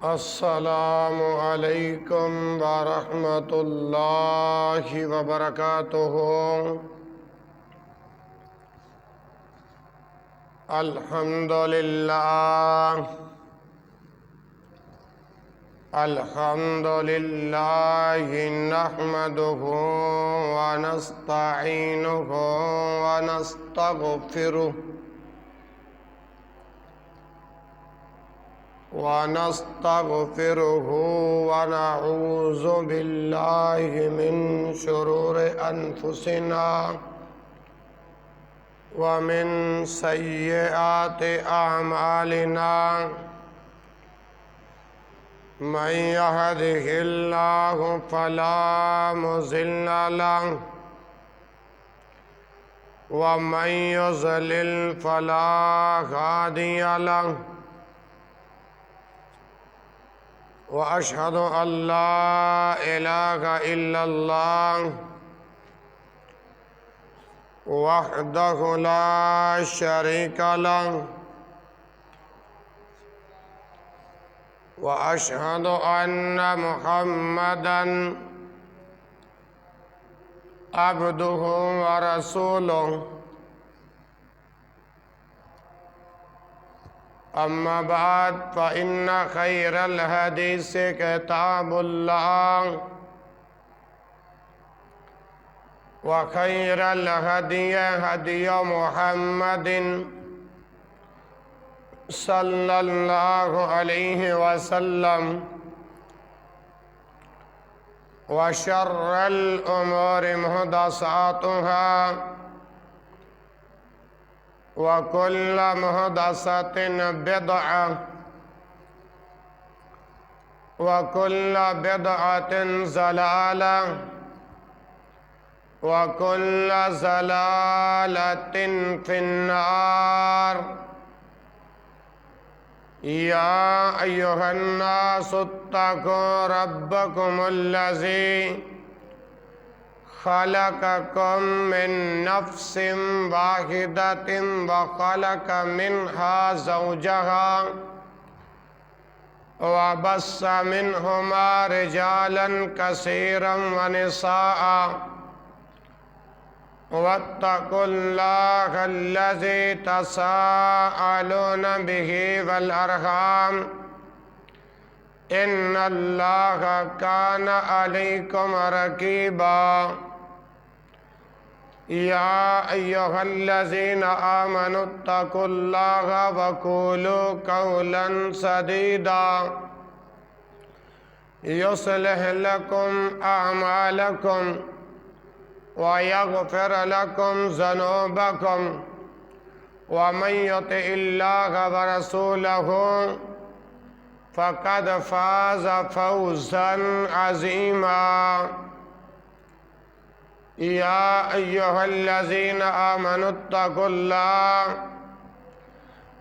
السلام علیکم ورحمۃ اللہ وبرکاتہ۔ الحمد للہ نحمدہ ونستعینہ ونستغفرہ ونعوذ باللہ من شرور انفسنا ومن سیئات اعمالنا، من يهده اللہ فلا مضل له ومن يضلل فلا هادی له، وأشهد أن لا إله إلا الله وحده لا شريك له، وأشهد أن محمدًا عبده ورسوله، أما بعد فإن خير الحديث كتاب الله، وخير الهدي هدي محمد صلى الله عليه وسلم، وشر الأمور محدثاتها، وكل محدثة بدعة، وكل بدعة ضلالة، وكل ضلالة في النار۔ يا أيها الناس اتقوا ربكم الذي خلقكم من نفس واحدة وخلق منها زوجها وبث منهما رجالا كثيرا ونساء، واتقوا الله الذي تساءلون به والأرحام، إن الله كان عليكم رقيبا۔ يا أيها الذين آمنوا اتقوا الله وقولوا قولا سديدا يصلح لكم أعمالكم ويغفر لكم ذنوبكم، ومن يطع الله ورسوله فقد فاز فوزا عظيما۔ يا أيها الذين آمنوا اتقوا الله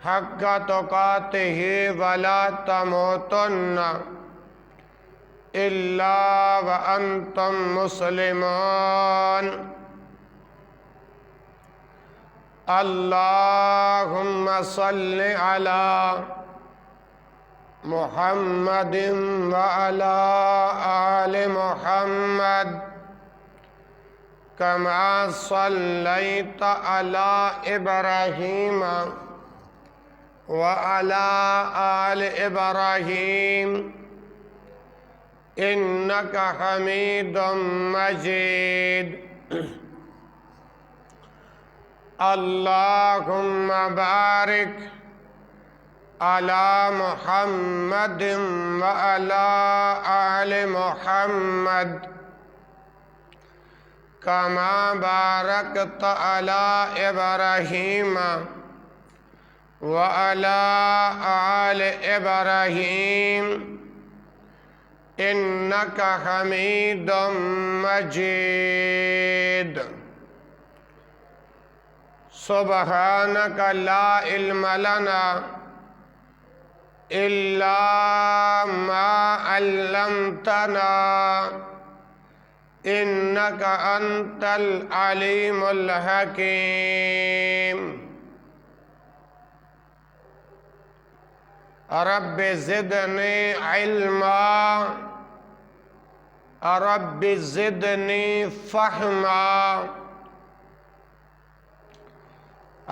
حق تقاته ولا تموتن إلا وأنتم مسلمون۔ اللهم صل على محمد وعلى آل محمد كما صليت على إبراهيم وعلى آل إبراهيم إنك حميد مجيد۔ اللهم بارك على محمد وعلى آل محمد كما باركت على إبراهيم وعلى آل إبراهيم إنك حميد مجيد۔ سبحانك لا علم لنا إلا ما علمتنا إنك أنت العليم الحكيم۔ رب زدنی علما رب زدنی فہما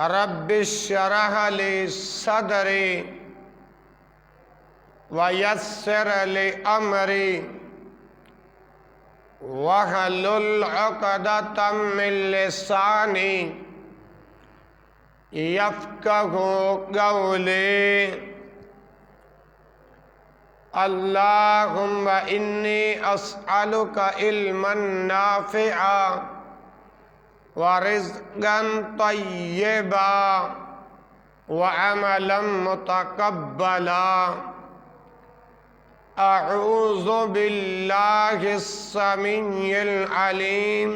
رب اشرح لی صدری ویسر لی امری وَحْلُلْ عُقْدَةً مِّن لِّسَانِي يَفْقَهُوا قَوْلِي اللهم إني أسألك علما نافعا ورزقا طيبا وعملا متقبلا أعوذ بالله السميع العليم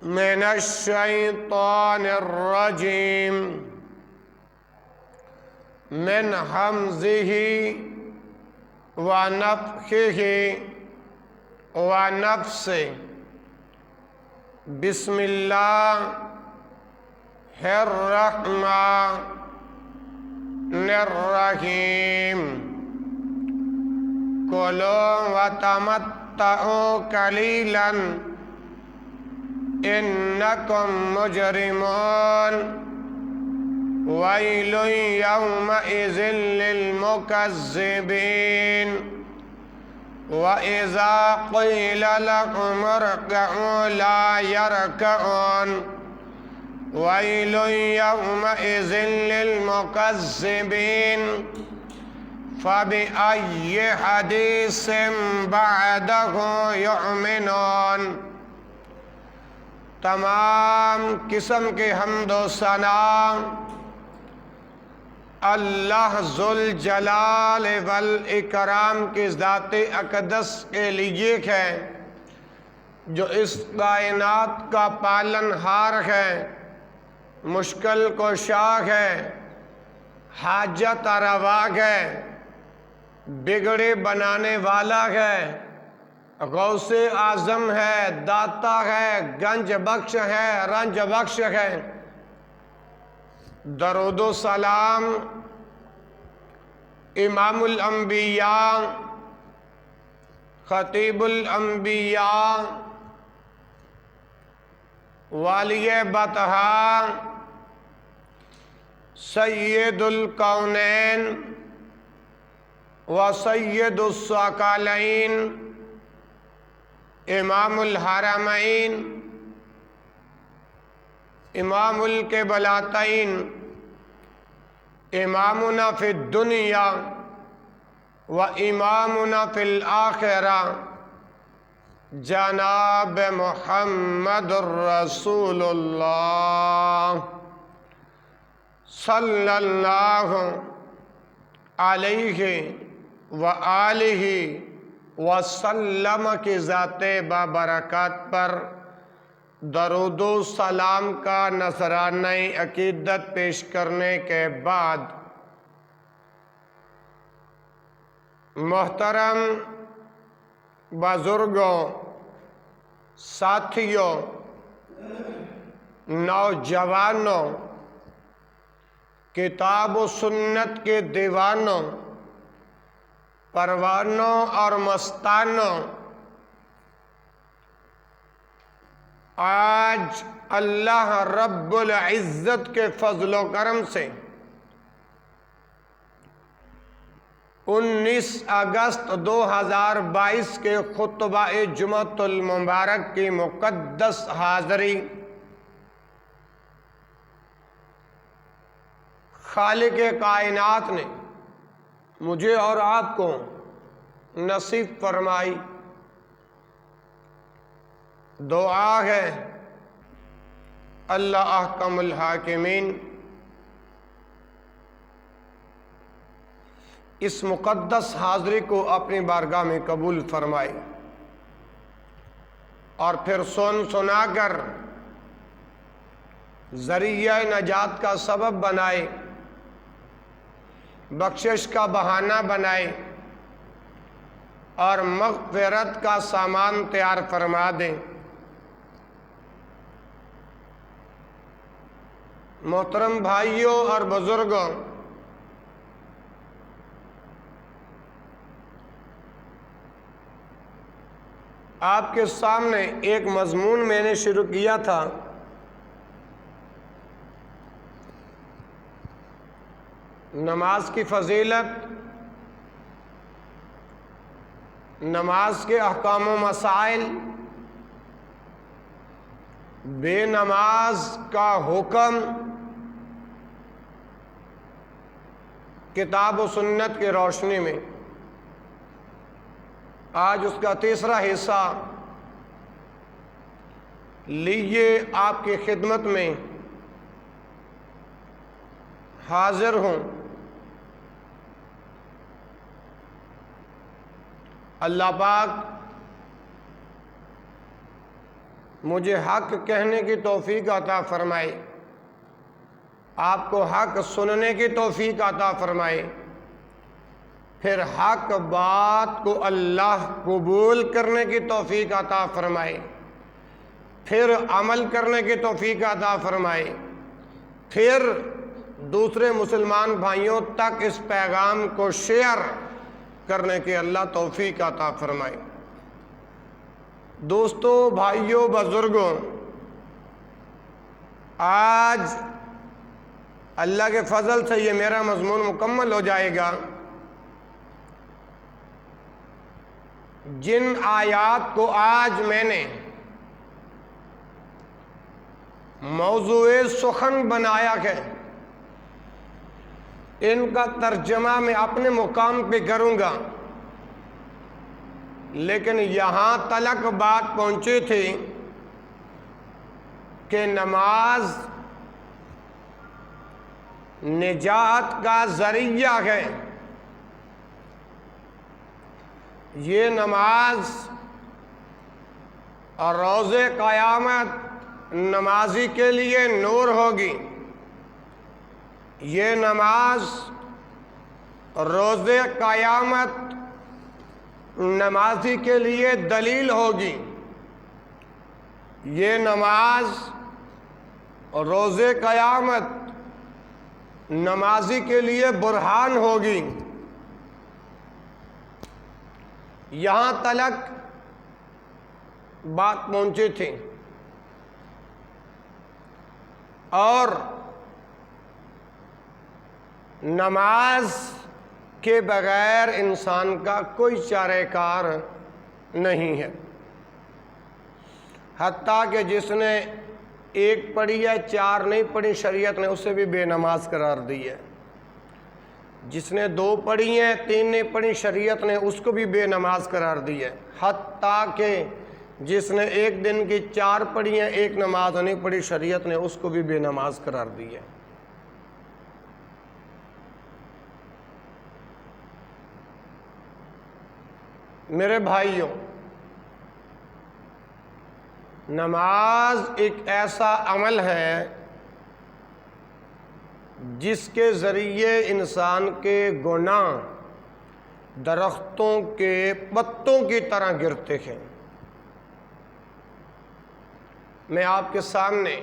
من الشيطان الرجيم من همزه ونفخه ونفسه بسم الله الرحمن الرحيم کلوا وتمتعوا قلیلا انکم مجرمون ویل یومئذ للمکذبین وَإِذَا قِيلَ لَهُمُ ارْكَعُوا لَا يَرْكَعُونَ وَيْلٌ يَوْمَئِذٍ لِّلْمُكَذِّبِينَ فَبِأَيِّ حَدِيثٍ بَعْدَهُ يُؤْمِنُونَ۔ تمام قسم کے حمد و ثنا اللہ ذوالجلال والاکرام کی ذات اقدس کے لیے ہے، جو اس کائنات کا پالن ہار ہے، مشکل کشا ہے، حاجت روا ہے، بگڑے بنانے والا ہے، غوث اعظم ہے، داتا ہے، گنج بخش ہے، رنج بخش ہے۔ درود و سلام امام الانبیاء خطیب الانبیاء والی بطحا سید الکونین و سید الثقلین امام الحرمین امام القبلتین امامنا فی الدنیا و امامنا فی الآخرہ جناب محمد الرسول اللہ صلی اللہ علیہ وآلہ وسلم کی ذات بابرکات پر درود و سلام کا نذرانہ عقیدت پیش کرنے کے بعد، محترم بزرگوں، ساتھیوں، نوجوانوں، کتاب و سنت کے دیوانوں، پروانوں اور مستانوں، آج اللہ رب العزت کے فضل و کرم سے 19 اگست 2022 کے خطبہ جمعۃ المبارک کی مقدس حاضری خالق کائنات نے مجھے اور آپ کو نصیب فرمائی۔ دعا ہے اللہ احکم الحاکمین اس مقدس حاضری کو اپنی بارگاہ میں قبول فرمائے اور پھر سن سنا کر ذریعہ نجات کا سبب بنائے، بخشش کا بہانہ بنائے اور مغفرت کا سامان تیار فرما دیں۔ محترم بھائیوں اور بزرگوں، آپ کے سامنے ایک مضمون میں نے شروع کیا تھا، نماز کی فضیلت، نماز کے احکام و مسائل، بے نماز کا حکم، کتاب و سنت کی روشنی میں۔ آج اس کا تیسرا حصہ لیے آپ کی خدمت میں حاضر ہوں۔ اللہ پاک مجھے حق کہنے کی توفیق عطا فرمائے، آپ کو حق سننے کی توفیق عطا فرمائے، پھر حق بات کو اللہ قبول کرنے کی توفیق عطا فرمائے، پھر عمل کرنے کی توفیق عطا فرمائے، پھر دوسرے مسلمان بھائیوں تک اس پیغام کو شیئر کرنے کی اللہ توفیق عطا فرمائے۔ دوستو، بھائیوں، بزرگوں، آج اللہ کے فضل سے یہ میرا مضمون مکمل ہو جائے گا۔ جن آیات کو آج میں نے موضوع سخن بنایا ہے، ان کا ترجمہ میں اپنے مقام پہ کروں گا، لیکن یہاں تلک بات پہنچی تھی کہ نماز نجات کا ذریعہ ہے۔ یہ نماز اور روز قیامت نمازی کے لیے نور ہوگی، یہ نماز روز قیامت نمازی کے لیے دلیل ہوگی، یہ نماز روز قیامت نمازی کے لیے برہان ہوگی۔ یہاں تلک بات پہنچی تھی، اور نماز کے بغیر انسان کا کوئی چارہ کار نہیں ہے۔ حتیٰ کہ جس نے ایک پڑھی ہے، چار نہیں پڑھی، شریعت نے اسے بھی بے نماز قرار دی ہے۔ جس نے دو پڑھی ہیں، تین نہیں پڑھی، شریعت نے اس کو بھی بے نماز قرار دی ہے۔ حتیٰ کہ جس نے ایک دن کی چار پڑھی ہیں، ایک نماز نہیں پڑھی، شریعت نے اس کو بھی بے نماز قرار دی ہے۔ میرے بھائیوں، نماز ایک ایسا عمل ہے جس کے ذریعے انسان کے گناہ درختوں کے پتوں کی طرح گرتے ہیں۔ میں آپ کے سامنے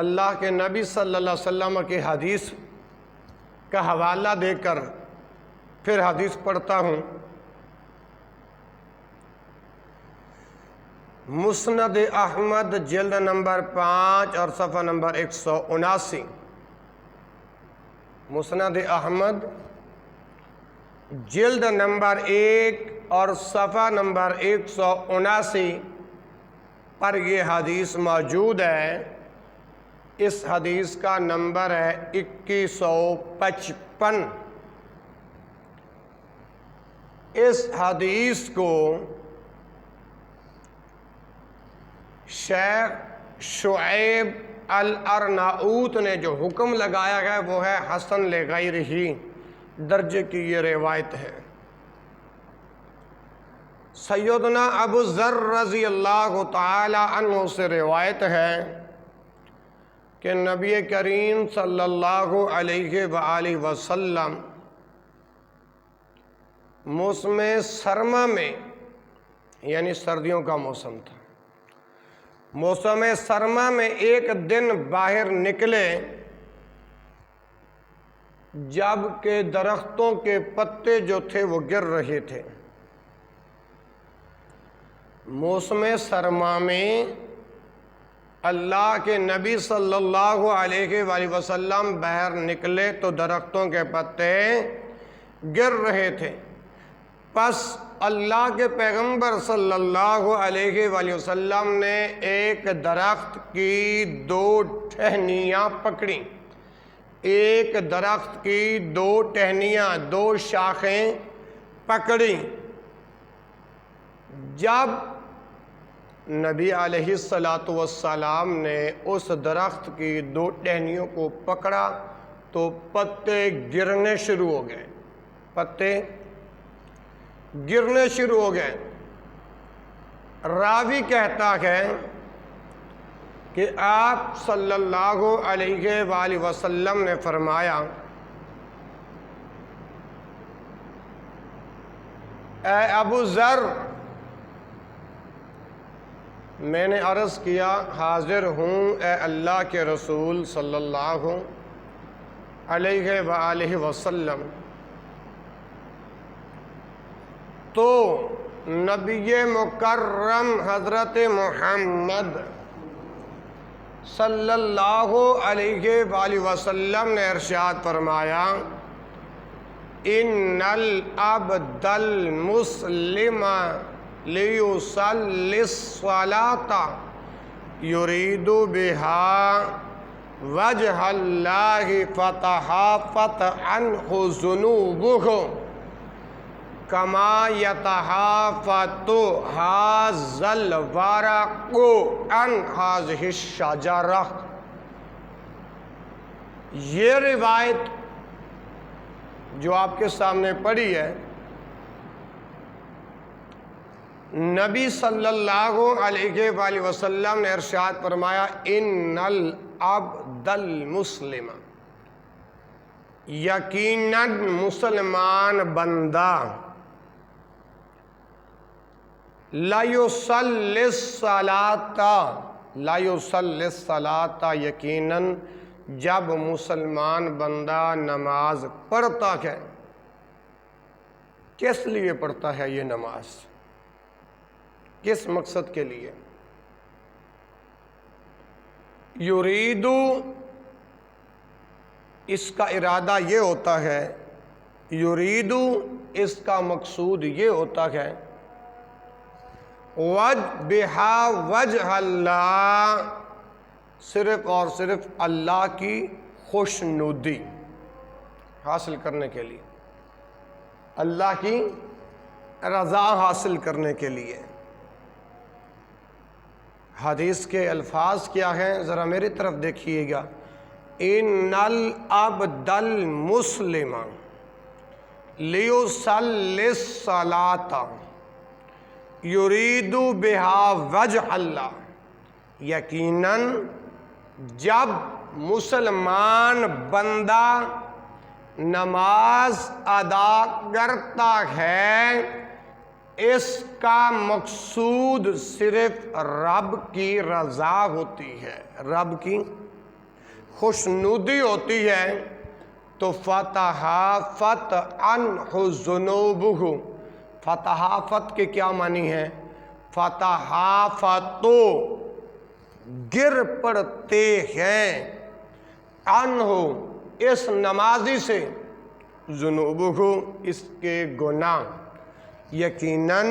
اللہ کے نبی صلی اللہ علیہ وسلم کی حدیث کا حوالہ دے کر پھر حدیث پڑھتا ہوں۔ مسند احمد جلد نمبر 5 اور صفحہ نمبر 179۔ مسند احمد جلد نمبر 1 اور صفحہ نمبر 179 پر یہ حدیث موجود ہے۔ اس حدیث کا نمبر ہے 2155۔ اس حدیث کو شیخ شعیب الارناؤت نے جو حکم لگایا ہے وہ ہے حسن لغیرہ درجے کی یہ روایت ہے۔ سیدنا ابو ذر رضی اللہ تعالی عنہ سے روایت ہے کہ نبی کریم صلی اللہ علیہ وآلہ وسلم موسم سرما میں، یعنی سردیوں کا موسم تھا، موسم سرما میں ایک دن باہر نکلے جب کہ درختوں کے پتے جو تھے وہ گر رہے تھے۔ موسم سرما میں اللہ کے نبی صلی اللہ علیہ وآلہ وسلم باہر نکلے تو درختوں کے پتے گر رہے تھے۔ پس اللہ کے پیغمبر صلی اللہ علیہ وآلہ وسلم نے ایک درخت کی 2 ٹہنیاں پکڑیں، ایک درخت کی 2 ٹہنیاں 2 شاخیں پکڑیں۔ جب نبی علیہ السلام نے اس درخت کی 2 ٹہنیوں کو پکڑا تو پتے گرنے شروع ہو گئے، پتے گرنے شروع ہو گئے۔ راوی کہتا ہے کہ آپ صلی اللہ علیہ وآلہ وسلم نے فرمایا، اے ابو ذر، میں نے عرض کیا حاضر ہوں اے اللہ کے رسول صلی اللہ علیہ وآلہ وسلم۔ تو نبی مکرم حضرت محمد صلی اللہ علیہ وآلہ وسلم نے ارشاد فرمایا، ان العبد المسلم لیصلی الصلاۃ یرید بها وجہ اللہ فتحافت عنہ ذنوبہ کما یتحافت ھذا الورق عن ھذہ الشجرہ۔ یہ روایت جو آپ کے سامنے پڑھی ہے، نبی صلی اللہ علیہ وآلہ وسلم نے ارشاد فرمایا، ان العبد المسلم، یقیناً مسلمان بندہ، لا یصلی الصلاۃ، لا یصلی الصلاۃ، یقیناً جب مسلمان بندہ نماز پڑھتا ہے، کس لیے پڑھتا ہے یہ نماز؟ کس مقصد کے لیے؟ یریدو، اس کا ارادہ یہ ہوتا ہے، یریدو اس کا مقصود یہ ہوتا ہے، بہا وجہ اللہ، صرف اور صرف اللہ کی خوشنودی حاصل کرنے کے لیے، اللہ کی رضا حاصل کرنے کے لیے۔ حدیث کے الفاظ کیا ہیں ذرا میری طرف دیکھیے گا، ان العبد المسلم لیصلی الصلاۃ یرید بہا وجہ اللہ، یقیناً جب مسلمان بندہ نماز ادا کرتا ہے، اس کا مقصود صرف رب کی رضا ہوتی ہے، رب کی خوشنودی ہوتی ہے، تو فتحافت عنہ ذنوبہ، فتحافت کے کیا معنی ہے؟ فتحافتو، گر پڑتے ہیں، عنہ اس نمازی سے، ذنوبہ اس کے گناہ۔ یقیناً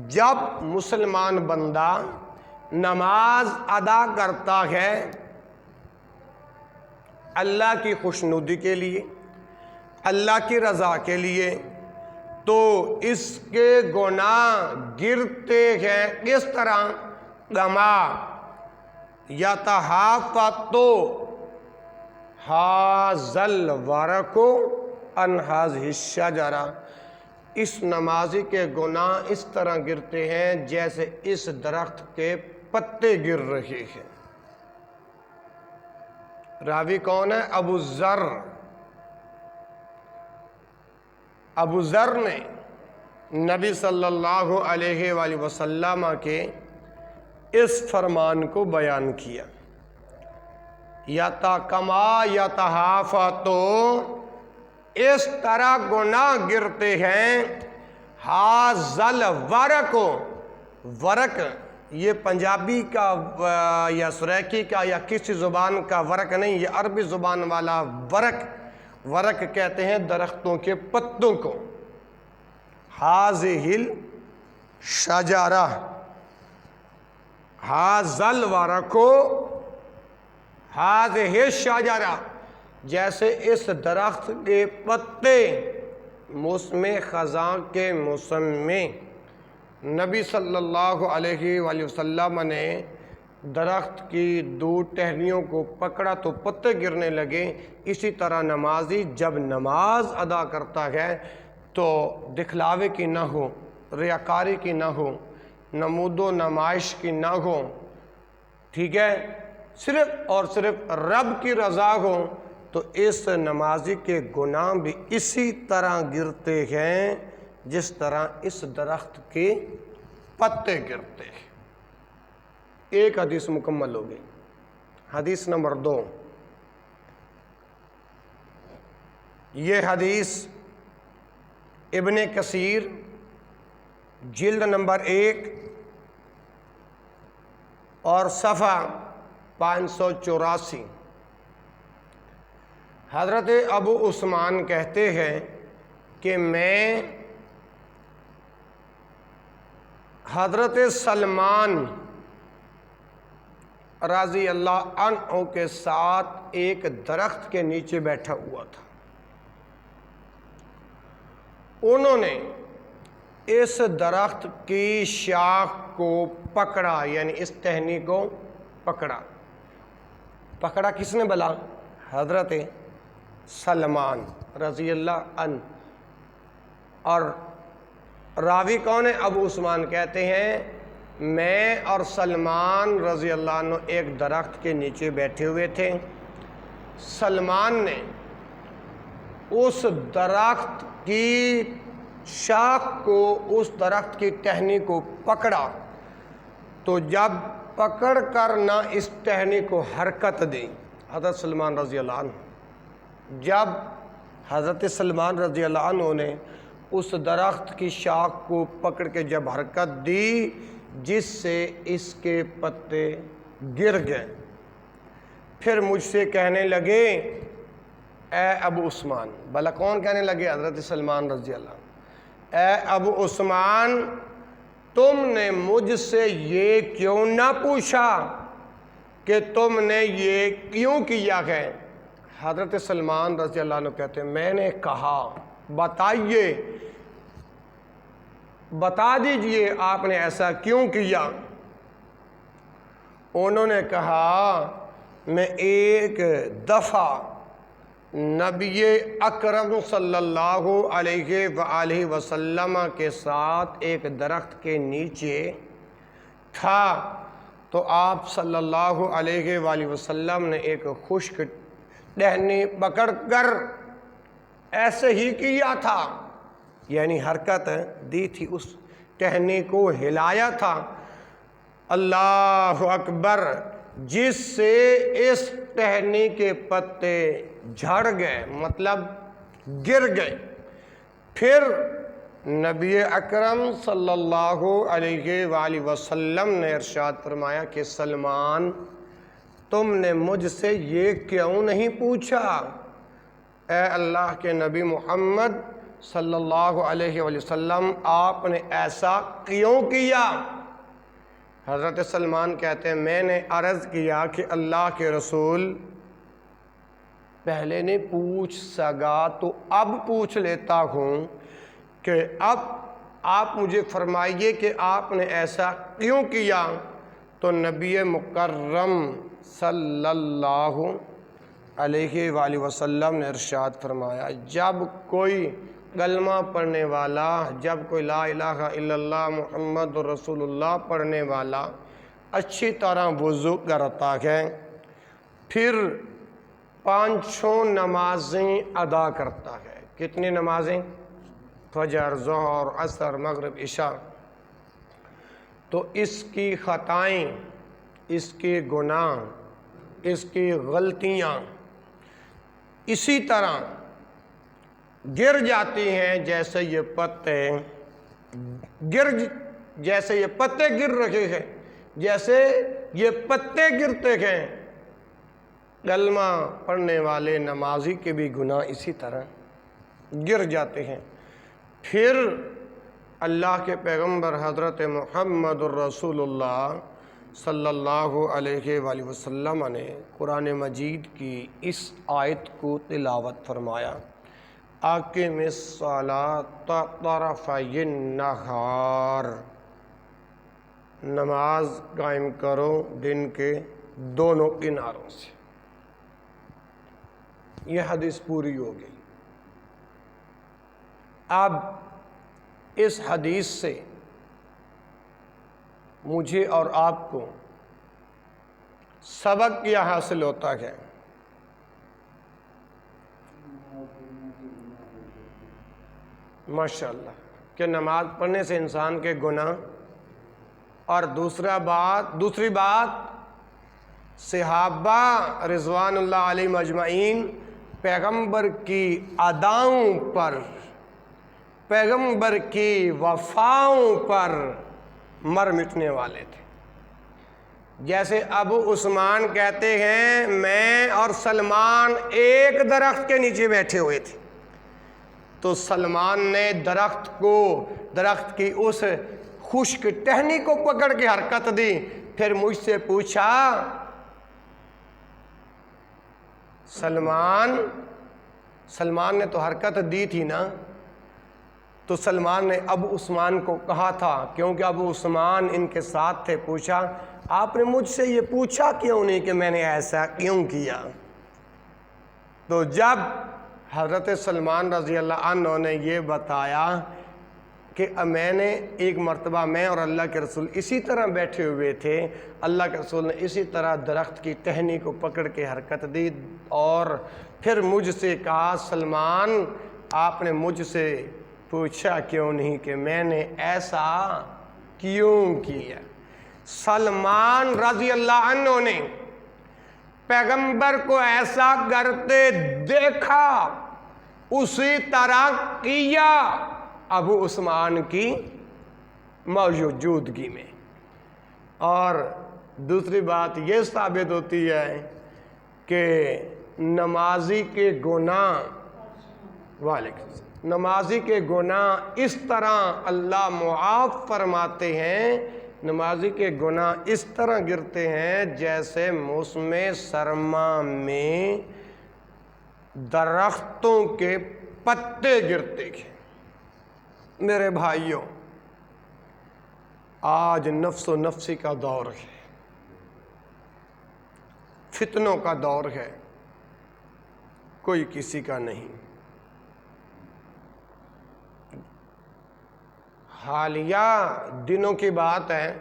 جب مسلمان بندہ نماز ادا کرتا ہے اللہ کی خوشنودی کے لیے، اللہ کی رضا کے لیے، تو اس کے گناہ گرتے ہیں۔ کس طرح؟ کما یتحافت ھذا الورق عن ھذہ الشجرہ، اس نمازی کے گناہ اس طرح گرتے ہیں جیسے اس درخت کے پتے گر رہے ہیں۔ راوی کون ہے؟ ابو ذر۔ ابو ذر نے نبی صلی اللہ علیہ وآلہ وسلم کے اس فرمان کو بیان کیا، کما یتحافتو، اس طرح گناہ گرتے ہیں، ھذا الورق، ورق یہ پنجابی کا یا سریکی کا یا کسی زبان کا ورق نہیں، یہ عربی زبان والا ورق کہتے ہیں درختوں کے پتوں کو۔ ہاذہ الشجرہ، ھذا الورق، ھذہ الشجرہ، جیسے اس درخت کے پتے موسم خزاں کے موسم میں نبی صلی اللہ علیہ وآلہ وسلم نے درخت کی دو ٹہنیوں کو پکڑا تو پتے گرنے لگے، اسی طرح نمازی جب نماز ادا کرتا ہے تو دکھلاوے کی نہ ہو، ریاکاری کی نہ ہو، نمود و نمائش کی نہ ہو، ٹھیک ہے، صرف اور صرف رب کی رضا ہو، تو اس نمازی کے گناہ بھی اسی طرح گرتے ہیں جس طرح اس درخت کے پتے گرتے ہیں۔ ایک حدیث مکمل ہو گئی۔ حدیث نمبر 2، یہ حدیث ابن کثیر جلد نمبر 1 اور صفحہ 584، حضرت ابو عثمان کہتے ہیں کہ میں حضرت سلمان رضی اللہ عنہ کے ساتھ ایک درخت کے نیچے بیٹھا ہوا تھا۔ انہوں نے اس درخت کی شاخ کو پکڑا، یعنی اس ٹہنی کو پکڑا کس نے بلا؟ حضرت سلمان رضی اللہ عنہ۔ اور راوی کون ہے؟ ابو عثمان کہتے ہیں میں اور سلمان رضی اللہ عنہ ایک درخت کے نیچے بیٹھے ہوئے تھے، سلمان نے اس درخت کی شاخ کو، اس درخت کی ٹہنی کو پکڑا، تو جب پکڑ کر نہ اس ٹہنی کو حرکت دی، حضرت سلمان رضی اللہ عنہ، جب حضرت سلمان رضی اللہ عنہ نے اس درخت کی شاخ کو پکڑ کے جب حرکت دی جس سے اس کے پتے گر گئے، پھر مجھ سے کہنے لگے اے ابو عثمان، بھلا کون کہنے لگے؟ حضرت سلمان رضی اللہ عنہ، اے ابو عثمان تم نے مجھ سے یہ کیوں نہ پوچھا کہ تم نے یہ کیوں کیا ہے؟ حضرت سلمان رضی اللہ عنہ کہتے ہیں میں نے کہا بتائیے، بتا دیجئے آپ نے ایسا کیوں کیا؟ انہوں نے کہا میں ایک دفعہ نبی اکرم صلی اللہ علیہ وآلہ وسلم کے ساتھ ایک درخت کے نیچے تھا، تو آپ صلی اللہ علیہ وآلہ وسلم نے ایک خشک ٹہنی پکڑ کر ایسے ہی کیا تھا، یعنی حرکت دی تھی، اس ٹہنی کو ہلایا تھا، اللہ اکبر، جس سے اس ٹہنی کے پتے جھڑ گئے، مطلب گر گئے۔ پھر نبی اکرم صلی اللہ علیہ وآلہ وسلم نے ارشاد فرمایا کہ سلمان تم نے مجھ سے یہ کیوں نہیں پوچھا؟ اے اللہ کے نبی محمد صلی اللہ علیہ وآلہ وسلم آپ نے ایسا کیوں کیا؟ حضرت سلمان کہتے ہیں میں نے عرض کیا کہ اللہ کے رسول پہلے نہیں پوچھ سکا تو اب پوچھ لیتا ہوں کہ اب آپ مجھے فرمائیے کہ آپ نے ایسا کیوں کیا؟ تو نبی مکرم صلی اللہ علیہ وآلہ وسلم نے ارشاد فرمایا جب کوئی کلمہ پڑھنے والا، جب کوئی لا الہ الا اللہ محمد رسول اللہ پڑھنے والا اچھی طرح وضو کرتا ہے، پھر 5 نمازیں ادا کرتا ہے۔ کتنی نمازیں؟ فجر، ظہر، عصر، مغرب، عشاء۔ تو اس کی خطائیں، اس کے گناہ، اس کی غلطیاں اسی طرح گر جاتی ہیں جیسے یہ پتے گر جیسے یہ پتے گر رہے ہیں، جیسے یہ پتے گرتے ہیں، کلمہ پڑھنے والے نمازی کے بھی گناہ اسی طرح گر جاتے ہیں۔ پھر اللہ کے پیغمبر حضرت محمد الرسول اللہ صلی اللہ علیہ وآلہ وسلم نے قرآن مجید کی اس آیت کو تلاوت فرمایا، اقم الصلاۃ طرفی النہار، نماز قائم کرو دن کے دونوں کناروں سے۔ یہ حدیث پوری ہو گئی۔ اب اس حدیث سے مجھے اور آپ کو سبق کیا حاصل ہوتا ہے؟ ماشاءاللہ کہ نماز پڑھنے سے انسان کے گناہ، اور دوسری بات صحابہ رضوان اللہ علیہ مجمعین پیغمبر کی اداؤں پر، پیغمبر کی وفاؤں پر مر مٹنے والے تھے۔ جیسے ابو عثمان کہتے ہیں میں اور سلمان ایک درخت کے نیچے بیٹھے ہوئے تھے، تو سلمان نے درخت کی اس خشک ٹہنی کو پکڑ کے حرکت دی، پھر مجھ سے پوچھا سلمان نے تو حرکت دی تھی نا، تو سلمان نے ابو عثمان کو کہا تھا، کیونکہ ابو عثمان ان کے ساتھ تھے، پوچھا آپ نے مجھ سے یہ پوچھا کیوں نہیں کہ میں نے ایسا کیوں کیا؟ تو جب حضرت سلمان رضی اللہ عنہ نے یہ بتایا کہ میں نے ایک مرتبہ میں اور اللہ کے رسول اسی طرح بیٹھے ہوئے تھے، اللہ کے رسول نے اسی طرح درخت کی ٹہنی کو پکڑ کے حرکت دی، اور پھر مجھ سے کہا سلمان آپ نے مجھ سے پوچھا کیوں نہیں کہ میں نے ایسا کیوں کیا؟ سلمان رضی اللہ عنہ نے پیغمبر کو ایسا کرتے دیکھا، اسی طرح کیا ابو عثمان کی موجودگی میں۔ اور دوسری بات یہ ثابت ہوتی ہے کہ نمازی کے گناہ اس طرح اللہ معاف فرماتے ہیں، نمازی کے گناہ اس طرح گرتے ہیں جیسے موسم سرما میں درختوں کے پتے گرتے ہیں۔ میرے بھائیوں، آج نفس و نفسی کا دور ہے، فتنوں کا دور ہے، کوئی کسی کا نہیں۔ حالیہ دنوں کی بات ہے،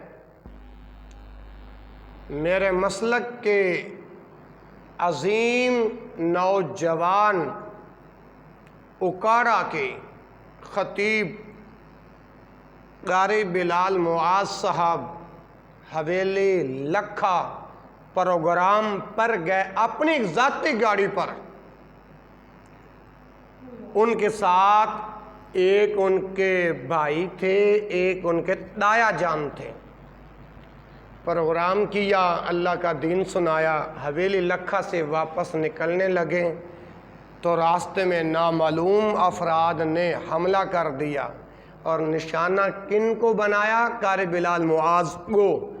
میرے مسلک کے عظیم نوجوان اکاڑا کے خطیب قاری بلال معاذ صاحب حویلی لکھا پروگرام پر گئے اپنی ذاتی گاڑی پر۔ ان کے ساتھ ایک ان کے بھائی تھے، ایک ان کے دایا جان تھے۔ پروگرام کیا، اللہ کا دین سنایا، حویلی لکھا سے واپس نکلنے لگے تو راستے میں نامعلوم افراد نے حملہ کر دیا، اور نشانہ کن کو بنایا؟ قاری بلال معاذ کو۔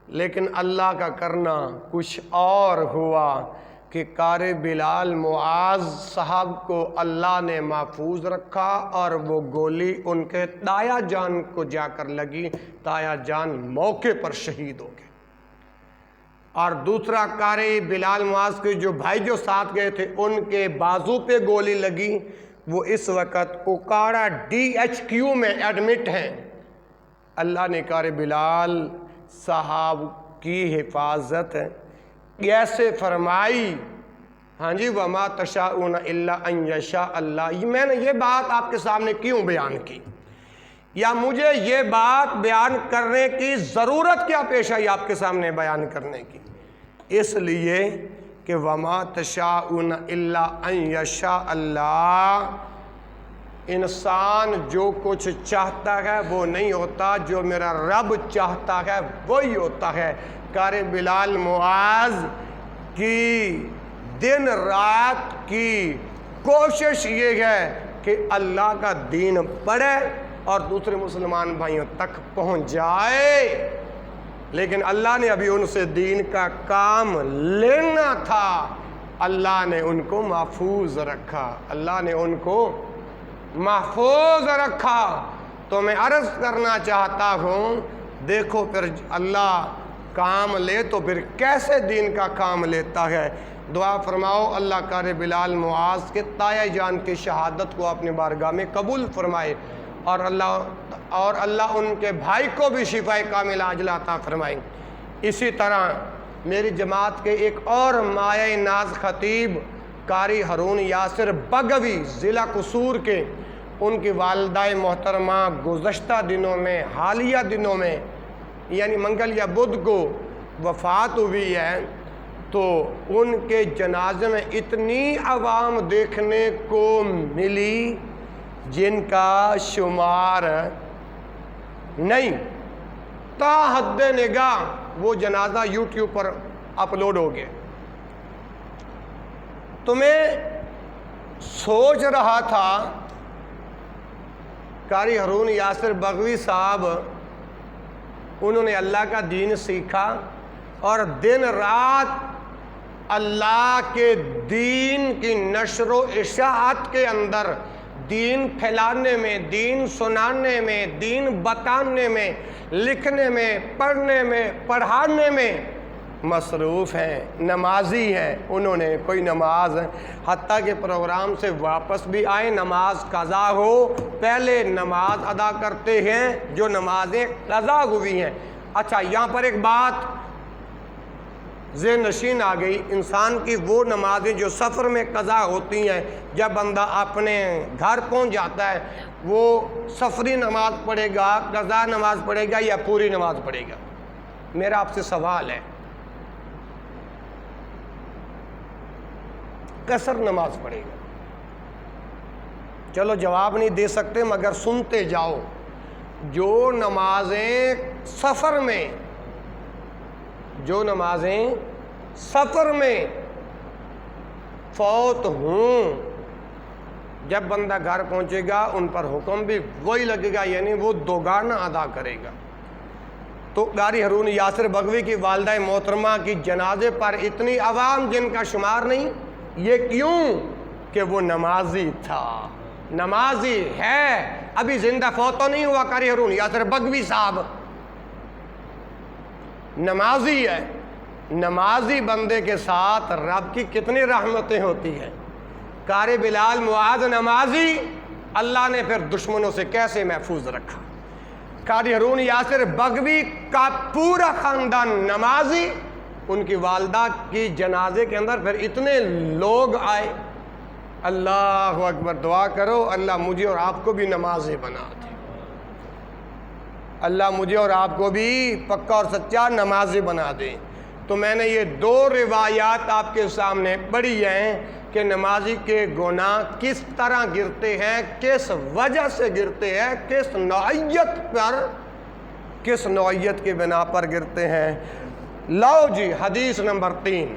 لیکن اللہ کا کرنا کچھ اور ہوا کہ قاری بلال معاذ صاحب کو اللہ نے محفوظ رکھا، اور وہ گولی ان کے دایا جان کو جا کر لگی، دایا جان موقع پر شہید ہو گئے۔ اور دوسرا قاری بلال معاذ کے جو بھائی جو ساتھ گئے تھے، ان کے بازو پہ گولی لگی، وہ اس وقت اکاڑا DHQ میں ایڈمٹ ہیں۔ اللہ نے قاری بلال صاحب کی حفاظت کیسے فرمائی؟ ہاں جی، وَمَا تَشَاءُونَ إِلَّا أَن يَشَاءَ اللَّهُ۔ میں نے یہ بات آپ کے سامنے کیوں بیان کی، یا مجھے یہ بات بیان کرنے کی ضرورت کیا پیش آئی آپ کے سامنے بیان کرنے کی؟ اس لیے کہ وَمَا تَشَاءُونَ إِلَّا أَن يَشَاءَ اللَّهُ، انسان جو کچھ چاہتا ہے وہ نہیں ہوتا، جو میرا رب چاہتا ہے وہی ہوتا ہے۔ قاری بلال معاذ کی دن رات کی کوشش یہ ہے کہ اللہ کا دین پڑھے اور دوسرے مسلمان بھائیوں تک پہنچ جائے، لیکن اللہ نے ابھی ان سے دین کا کام لینا تھا، اللہ نے ان کو محفوظ رکھا، اللہ نے ان کو محفوظ رکھا۔ تو میں عرض کرنا چاہتا ہوں، دیکھو پھر اللہ کام لے تو پھر کیسے دین کا کام لیتا ہے۔ دعا فرماؤ اللہ قاری بلال معاذ کے تایہ جان کی شہادت کو اپنی بارگاہ میں قبول فرمائے، اور اللہ ان کے بھائی کو بھی شفائے کامل عاجلہ عطا فرمائے۔ اسی طرح میری جماعت کے ایک اور مایہ ناز خطیب قاری ہارون یاسر بغوی ضلع قصور کے، ان کی والدہ محترمہ گزشتہ دنوں میں، حالیہ دنوں میں یعنی منگل یا بدھ کو وفات ہوئی ہے، تو ان کے جنازے میں اتنی عوام دیکھنے کو ملی جن کا شمار نہیں، تا حد نگاہ وہ جنازہ یوٹیوب پر اپلوڈ ہو گیا۔ تو میں سوچ رہا تھا قاری ہارون یاسر بغوی صاحب، انہوں نے اللہ کا دین سیکھا اور دن رات اللہ کے دین کی نشر و اشاعت کے اندر، دین پھیلانے میں، دین سنانے میں، دین بتانے میں، لکھنے میں، پڑھنے میں، پڑھانے میں مصروف ہیں، نمازی ہیں۔ انہوں نے کوئی نماز، حتیٰ کہ پروگرام سے واپس بھی آئے، نماز قضا ہو پہلے نماز ادا کرتے ہیں جو نمازیں قضا ہوئی ہیں۔ اچھا، یہاں پر ایک بات ذہن نشین آ گئی، انسان کی وہ نمازیں جو سفر میں قضا ہوتی ہیں، جب بندہ اپنے گھر پہنچ جاتا ہے وہ سفری نماز پڑھے گا، قضا نماز پڑھے گا یا پوری نماز پڑھے گا؟ میرا آپ سے سوال ہے، قصر نماز پڑھے گا؟ چلو جواب نہیں دے سکتے مگر سنتے جاؤ۔ جو نمازیں سفر میں، جو نمازیں سفر میں فوت ہوں، جب بندہ گھر پہنچے گا ان پر حکم بھی وہی لگے گا، یعنی وہ دوگانہ ادا کرے گا۔ تو قاری ہارون یاسر بغوی کی والدہ محترمہ کی جنازے پر اتنی عوام جن کا شمار نہیں، یہ کیوں؟ کہ وہ نمازی تھا، نمازی ہے، ابھی زندہ فوت تو نہیں ہوا قاری ہارون یاسر بغوی صاحب، نمازی ہے۔ نمازی بندے کے ساتھ رب کی کتنی رحمتیں ہوتی ہیں۔ قاری بلال معاذ نمازی، اللہ نے پھر دشمنوں سے کیسے محفوظ رکھا۔ قاری ہارون یاسر بغوی کا پورا خاندان نمازی، ان کی والدہ کی جنازے کے اندر پھر اتنے لوگ آئے۔ اللہ اکبر، دعا کرو اللہ مجھے اور آپ کو بھی نمازی بنا دے، اللہ مجھے اور آپ کو بھی پکا اور سچا نمازی بنا دے۔ تو میں نے یہ دو روایات آپ کے سامنے پڑھی ہیں کہ نمازی کے گناہ کس طرح گرتے ہیں، کس وجہ سے گرتے ہیں، کس نوعیت پر، کس نوعیت کی بنا پر گرتے ہیں۔ لاؤ جی حدیث نمبر 3،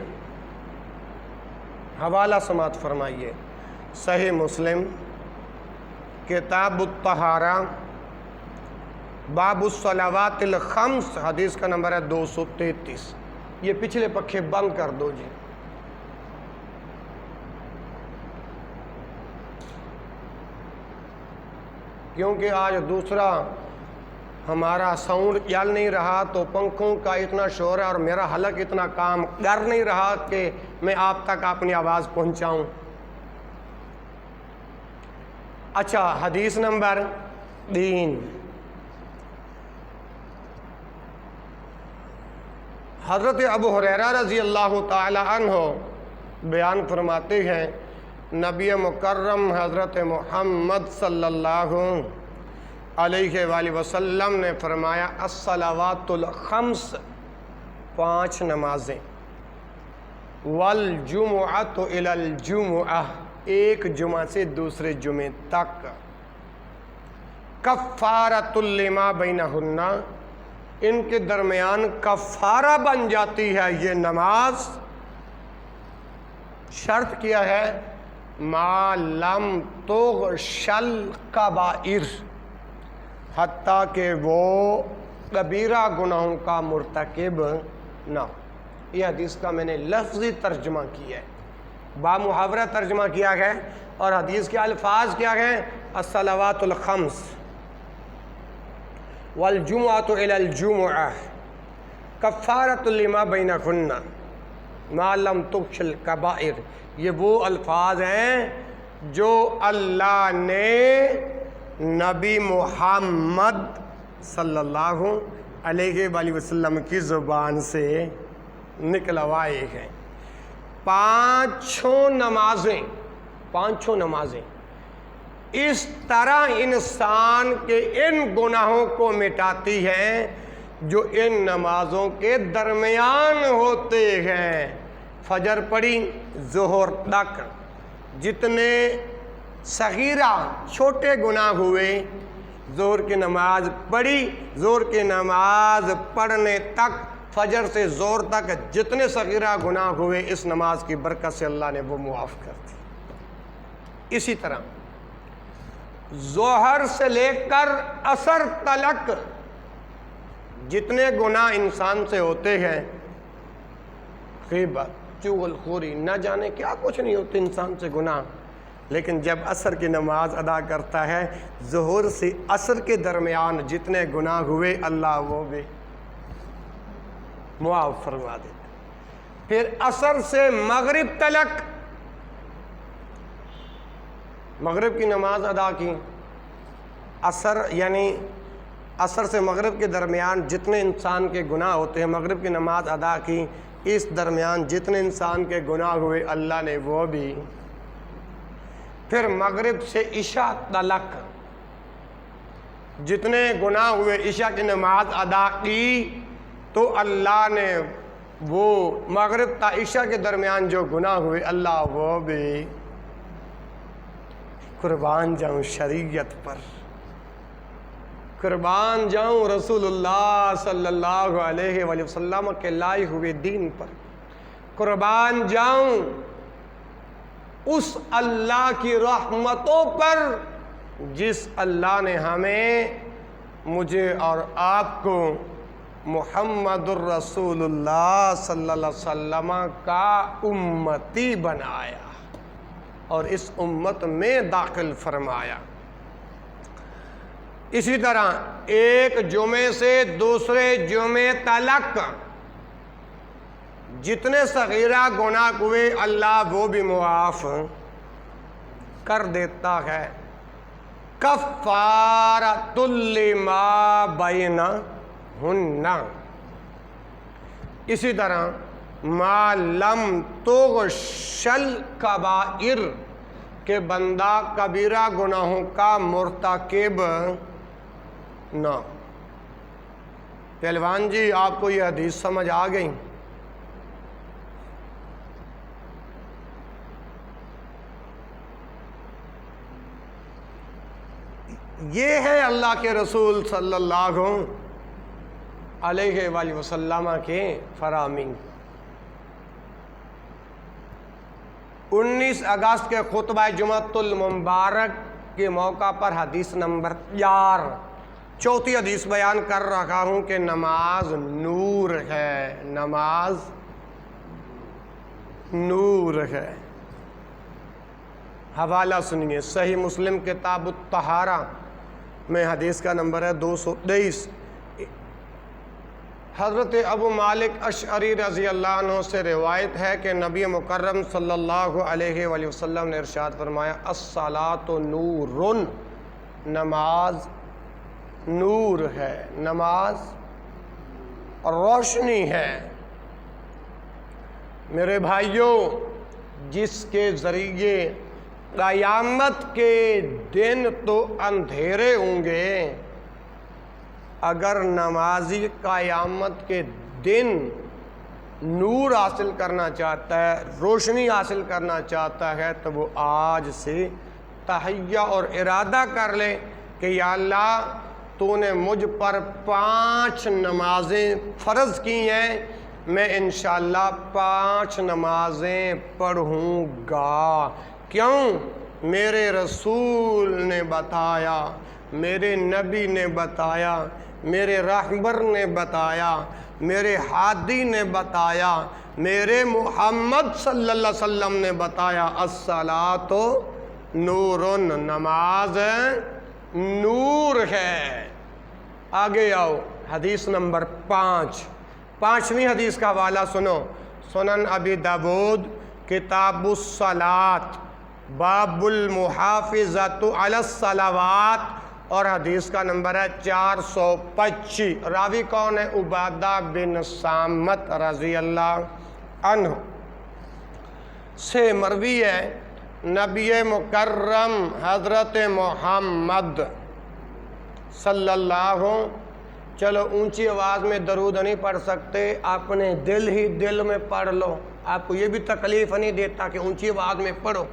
حوالہ سماعت فرمائیے، صحیح مسلم کتاب الطہارہ باب الصلوات الخمس، حدیث کا نمبر ہے 233۔ یہ پچھلے پکھے بند کر دو جی۔ کیونکہ آج دوسرا ہمارا ساؤنڈ چل نہیں رہا، تو پنکھوں کا اتنا شور ہے اور میرا حلق اتنا کام کر نہیں رہا کہ میں آپ تک اپنی آواز پہنچاؤں۔ اچھا، حدیث نمبر 3، حضرت ابو ہریرہ رضی اللہ تعالی عنہ بیان فرماتے ہیں، نبی مکرم حضرت محمد صلی اللہ علیہ وآلہ وسلم نے فرمایا، الصلوات الخمس، 5 نمازیں، والجمعۃ الی الجمعہ، ایک جمعہ سے دوسرے جمعے تک، کفارۃ لما بینہن، ان کے درمیان کفارہ بن جاتی ہے یہ نماز۔ شرط کیا ہے؟ ما لم تغشل کبائر، حتیٰ کہ وہ کبیرہ گناہوں کا مرتکب نہ ہو۔ یہ حدیث کا میں نے لفظی ترجمہ کیا ہے، بامحاورہ ترجمہ کیا ہے، اور حدیث کے الفاظ کیا ہیں؟ الصلوات الخمس والجمعۃ الی الجمعہ کفارۃ لما بینہن ما لم تغش الکبائر۔ یہ وہ الفاظ ہیں جو اللہ نے نبی محمد صلی اللہ علیہ وآلہ وسلم کی زبان سے نکلوائے ہیں۔ پانچوں نمازیں اس طرح انسان کے ان گناہوں کو مٹاتی ہیں جو ان نمازوں کے درمیان ہوتے ہیں۔ فجر پڑھی، ظہر تک جتنے صغیرہ چھوٹے گناہ ہوئے، ظہر کی نماز پڑھی، ظہر کی نماز پڑھنے تک، فجر سے ظہر تک جتنے صغیرہ گناہ ہوئے، اس نماز کی برکت سے اللہ نے وہ معاف کر دی۔ اسی طرح ظہر سے لے کر عصر تلک جتنے گناہ انسان سے ہوتے ہیں، غیبت، چغل خوری، نہ جانے کیا کچھ نہیں ہوتے انسان سے گناہ، لیکن جب عصر کی نماز ادا کرتا ہے، ظہر سے عصر کے درمیان جتنے گناہ ہوئے اللہ وہ بھی معاف فرما دیتا۔ پھر عصر سے مغرب تلک، مغرب کی نماز ادا کی، عصر یعنی عصر سے مغرب کے درمیان جتنے انسان کے گناہ ہوتے ہیں، مغرب کی نماز ادا کی، اس درمیان جتنے انسان کے گناہ ہوئے اللہ نے وہ بھی۔ پھر مغرب سے عشاء تلک جتنے گناہ ہوئے، عشاء کی نماز ادا کی تو اللہ نے وہ مغرب تا عشاء کے درمیان جو گناہ ہوئے اللہ وہ بھی۔ قربان جاؤں شریعت پر، قربان جاؤں رسول اللہ صلی اللہ علیہ وآلہ وسلم کے لائے ہوئے دین پر، قربان جاؤں اس اللہ کی رحمتوں پر جس اللہ نے ہمیں، مجھے اور آپ کو محمد الرسول اللہ صلی اللہ علیہ وسلم کا امتی بنایا اور اس امت میں داخل فرمایا۔ اسی طرح ایک جمعے سے دوسرے جمعے تلک جتنے صغیرہ گناہ ہوئے اللہ وہ بھی معاف کر دیتا ہے۔ کفارۃ لما بینہن، اسی طرح ما لم تغشل کبائر، کہ بندہ کبیرہ گناہوں کا مرتکب نہ۔ پہلوان جی آپ کو یہ حدیث سمجھ آ گئی؟ یہ ہے اللہ کے رسول صلی اللہ علیہ وآلہ وسلم کے فرامین۔ 19 اگست کے خطبہ جمعۃ المبارک کے موقع پر حدیث نمبر 4، چوتھی حدیث بیان کر رہا ہوں کہ نماز نور ہے، نماز نور ہے۔ حوالہ سنیے، صحیح مسلم کتاب الطہارہ میں حدیث کا نمبر ہے 223۔ حضرت ابو مالک اشعری رضی اللہ عنہ سے روایت ہے کہ نبی مکرم صلی اللہ علیہ وآلہ وسلم نے ارشاد فرمایا، الصلاۃ نور، نماز نور ہے، نماز روشنی ہے۔ میرے بھائیوں، جس کے ذریعے قیامت کے دن تو اندھیرے ہوں گے، اگر نمازی قیامت کے دن نور حاصل کرنا چاہتا ہے، روشنی حاصل کرنا چاہتا ہے، تو وہ آج سے تہیہ اور ارادہ کر لے کہ یا اللہ تو نے مجھ پر 5 نمازیں فرض کی ہیں، میں انشاءاللہ 5 نمازیں پڑھوں گا۔ کیوں؟ میرے رسول نے بتایا، میرے نبی نے بتایا، میرے رہبر نے بتایا، میرے ہادی نے بتایا، میرے محمد صلی اللہ علیہ وسلم نے بتایا، الصلاۃ نور، نماز نور ہے۔ آگے آؤ، حدیث نمبر 5، 5ویں حدیث کا حوالہ سنو، سنن ابی داود کتاب الصلاۃ باب المحافظۃ علی الصلوات، اور حدیث کا نمبر ہے 425۔ راوی کون ہے؟ عبادہ بن صامت رضی اللہ عنہ سے مروی ہے، نبی مکرم حضرت محمد صلی اللہ، چلو اونچی آواز میں درود نہیں پڑھ سکتے، اپنے دل ہی دل میں پڑھ لو، آپ کو یہ بھی تکلیف نہیں دیتا کہ اونچی آواز میں پڑھو،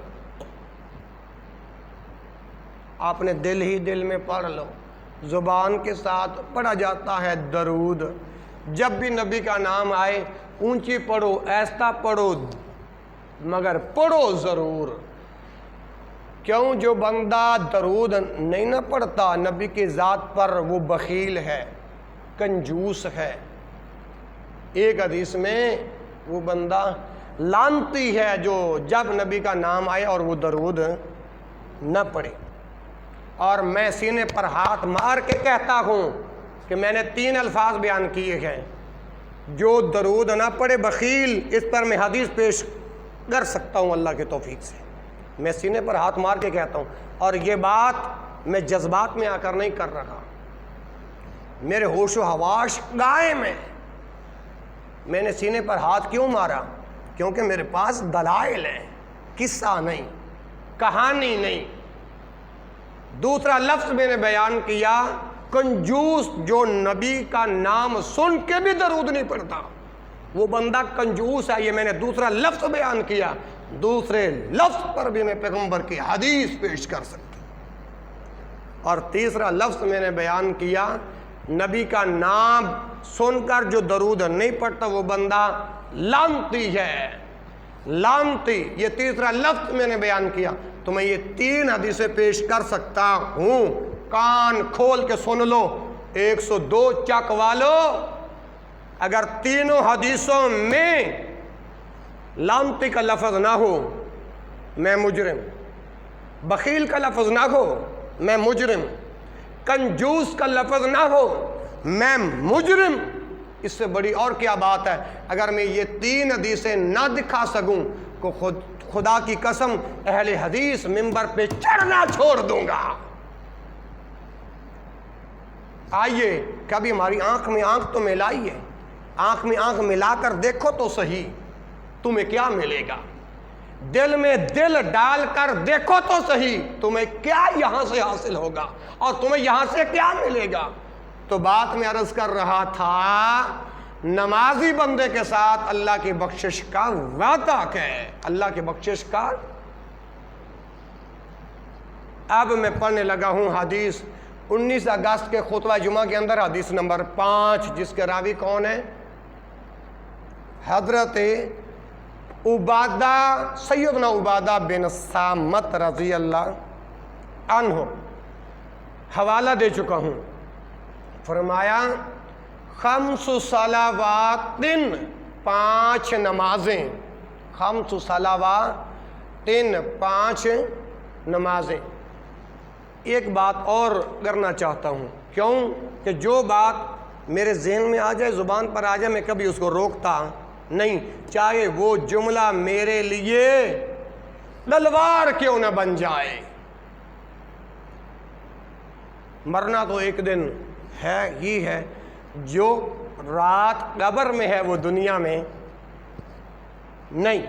آپ نے دل ہی دل میں پڑھ لو، زبان کے ساتھ پڑھا جاتا ہے درود۔ جب بھی نبی کا نام آئے اونچی پڑھو، ایسا پڑھو، مگر پڑھو ضرور۔ کیوں؟ جو بندہ درود نہیں نہ پڑھتا نبی کی ذات پر، وہ بخیل ہے، کنجوس ہے۔ ایک حدیث میں وہ بندہ لعنتی ہے جو جب نبی کا نام آئے اور وہ درود نہ پڑھے۔ اور میں سینے پر ہاتھ مار کے کہتا ہوں کہ میں نے 3 الفاظ بیان کیے ہیں، جو درود نہ پڑھے بخیل، اس پر میں حدیث پیش کر سکتا ہوں اللہ کے توفیق سے، میں سینے پر ہاتھ مار کے کہتا ہوں، اور یہ بات میں جذبات میں آ کر نہیں کر رہا، میرے ہوش و حواس قائم ہے۔ میں نے سینے پر ہاتھ کیوں مارا؟ کیونکہ میرے پاس دلائل ہیں، قصہ نہیں، کہانی نہیں۔ دوسرا لفظ میں نے بیان کیا، کنجوس، جو نبی کا نام سن کے بھی درود نہیں پڑھتا، وہ بندہ کنجوس ہے، یہ میں نے دوسرا لفظ بیان کیا۔ دوسرے لفظ پر بھی میں پیغمبر کی حدیث پیش کر سکتا ہوں۔ اور تیسرا لفظ میں نے بیان کیا، نبی کا نام سن کر جو درود نہیں پڑھتا وہ بندہ لعنتی ہے، لعنتی، یہ تیسرا لفظ میں نے بیان کیا۔ تو میں یہ 3 حدیثیں پیش کر سکتا ہوں، کان کھول کے سن لو، 102 چک والو۔ اگر تینوں حدیثوں میں لعنتی کا لفظ نہ ہو میں مجرم، بخیل کا لفظ نہ ہو میں مجرم، کنجوس کا لفظ نہ ہو میں مجرم، اس سے بڑی اور کیا بات ہے؟ اگر میں یہ 3 حدیثیں نہ دکھا سکوں تو خدا کی قسم اہل حدیث ممبر پہ چڑھنا چھوڑ دوں گا۔ آئیے کبھی ہماری آنکھ میں آنکھ تو ملائیے، آنکھ میں آنکھ ملا کر دیکھو تو صحیح تمہیں کیا ملے گا، دل میں دل ڈال کر دیکھو تو صحیح تمہیں کیا یہاں سے حاصل ہوگا اور تمہیں یہاں سے کیا ملے گا۔ تو بات میں عرض کر رہا تھا، نمازی بندے کے ساتھ اللہ کی بخشش کا وعدہ ہے، اللہ کی بخشش کا۔ اب میں پڑھنے لگا ہوں حدیث 19 اگست کے خطبہ جمعہ کے اندر، حدیث نمبر 5، جس کے راوی کون ہے؟ حضرت عبادہ، سیدنا عبادہ بن صامت رضی اللہ عنہ۔ حوالہ دے چکا ہوں، فرمایا 5 صلوات، 5 نمازیں، 5 صلوات، 5 نمازیں۔ ایک بات اور کرنا چاہتا ہوں، کیوں کہ جو بات میرے ذہن میں آ جائے، زبان پر آ جائے، میں کبھی اس کو روکتا نہیں، چاہے وہ جملہ میرے لیے تلوار کیوں نہ بن جائے۔ مرنا تو ایک دن ہے ہی ہے، جو رات قبر میں ہے وہ دنیا میں نہیں۔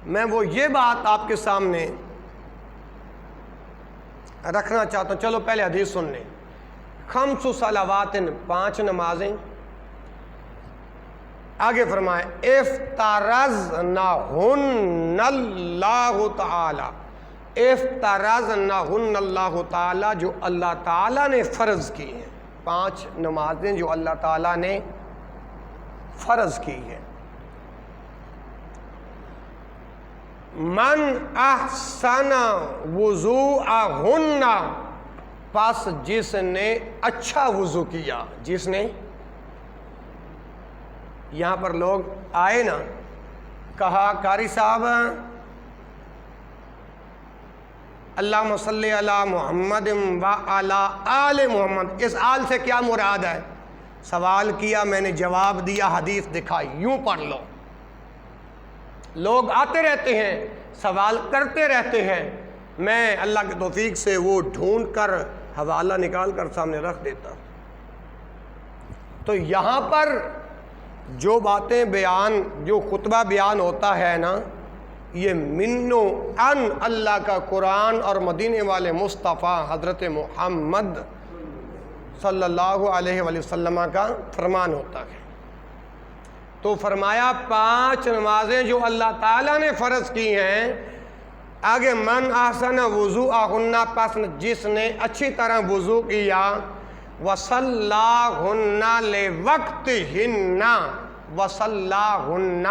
میں وہ یہ بات آپ کے سامنے رکھنا چاہتا ہوں۔ چلو پہلے حدیث سن لیں۔ 5 صلوات، 5 نمازیں۔ آگے فرمائے افترضنہن اللہ تعالی، افترضنہن اللہ تعالیٰ، جو اللہ تعالیٰ نے فرض کی ہیں، 5 نمازیں جو اللہ تعالیٰ نے فرض کی ہیں۔ من احسن وضوءہن، پس جس نے اچھا وضو کیا، جس نے، یہاں پر لوگ آئے نا، کہا قاری صاحب اللہم صلی علی محمد وعلی آل محمد، اس آل سے کیا مراد ہے؟ سوال کیا، میں نے جواب دیا، حدیث دکھائی، یوں پڑھ لو۔ لوگ آتے رہتے ہیں، سوال کرتے رہتے ہیں، میں اللہ کی توفیق سے وہ ڈھونڈ کر حوالہ نکال کر سامنے رکھ دیتا ہوں۔ تو یہاں پر جو باتیں بیان، جو خطبہ بیان ہوتا ہے نا، یہ منو ان اللہ کا قرآن اور مدینے والے مصطفیٰ حضرت محمد صلی اللہ علیہ وآلہ وسلم کا فرمان ہوتا ہے۔ تو فرمایا 5 نمازیں جو اللہ تعالیٰ نے فرض کی ہیں، آگے من احسن وضوءہن، پس جس نے اچھی طرح وضو کیا، وصلاہن لوقتہن، وصلاہن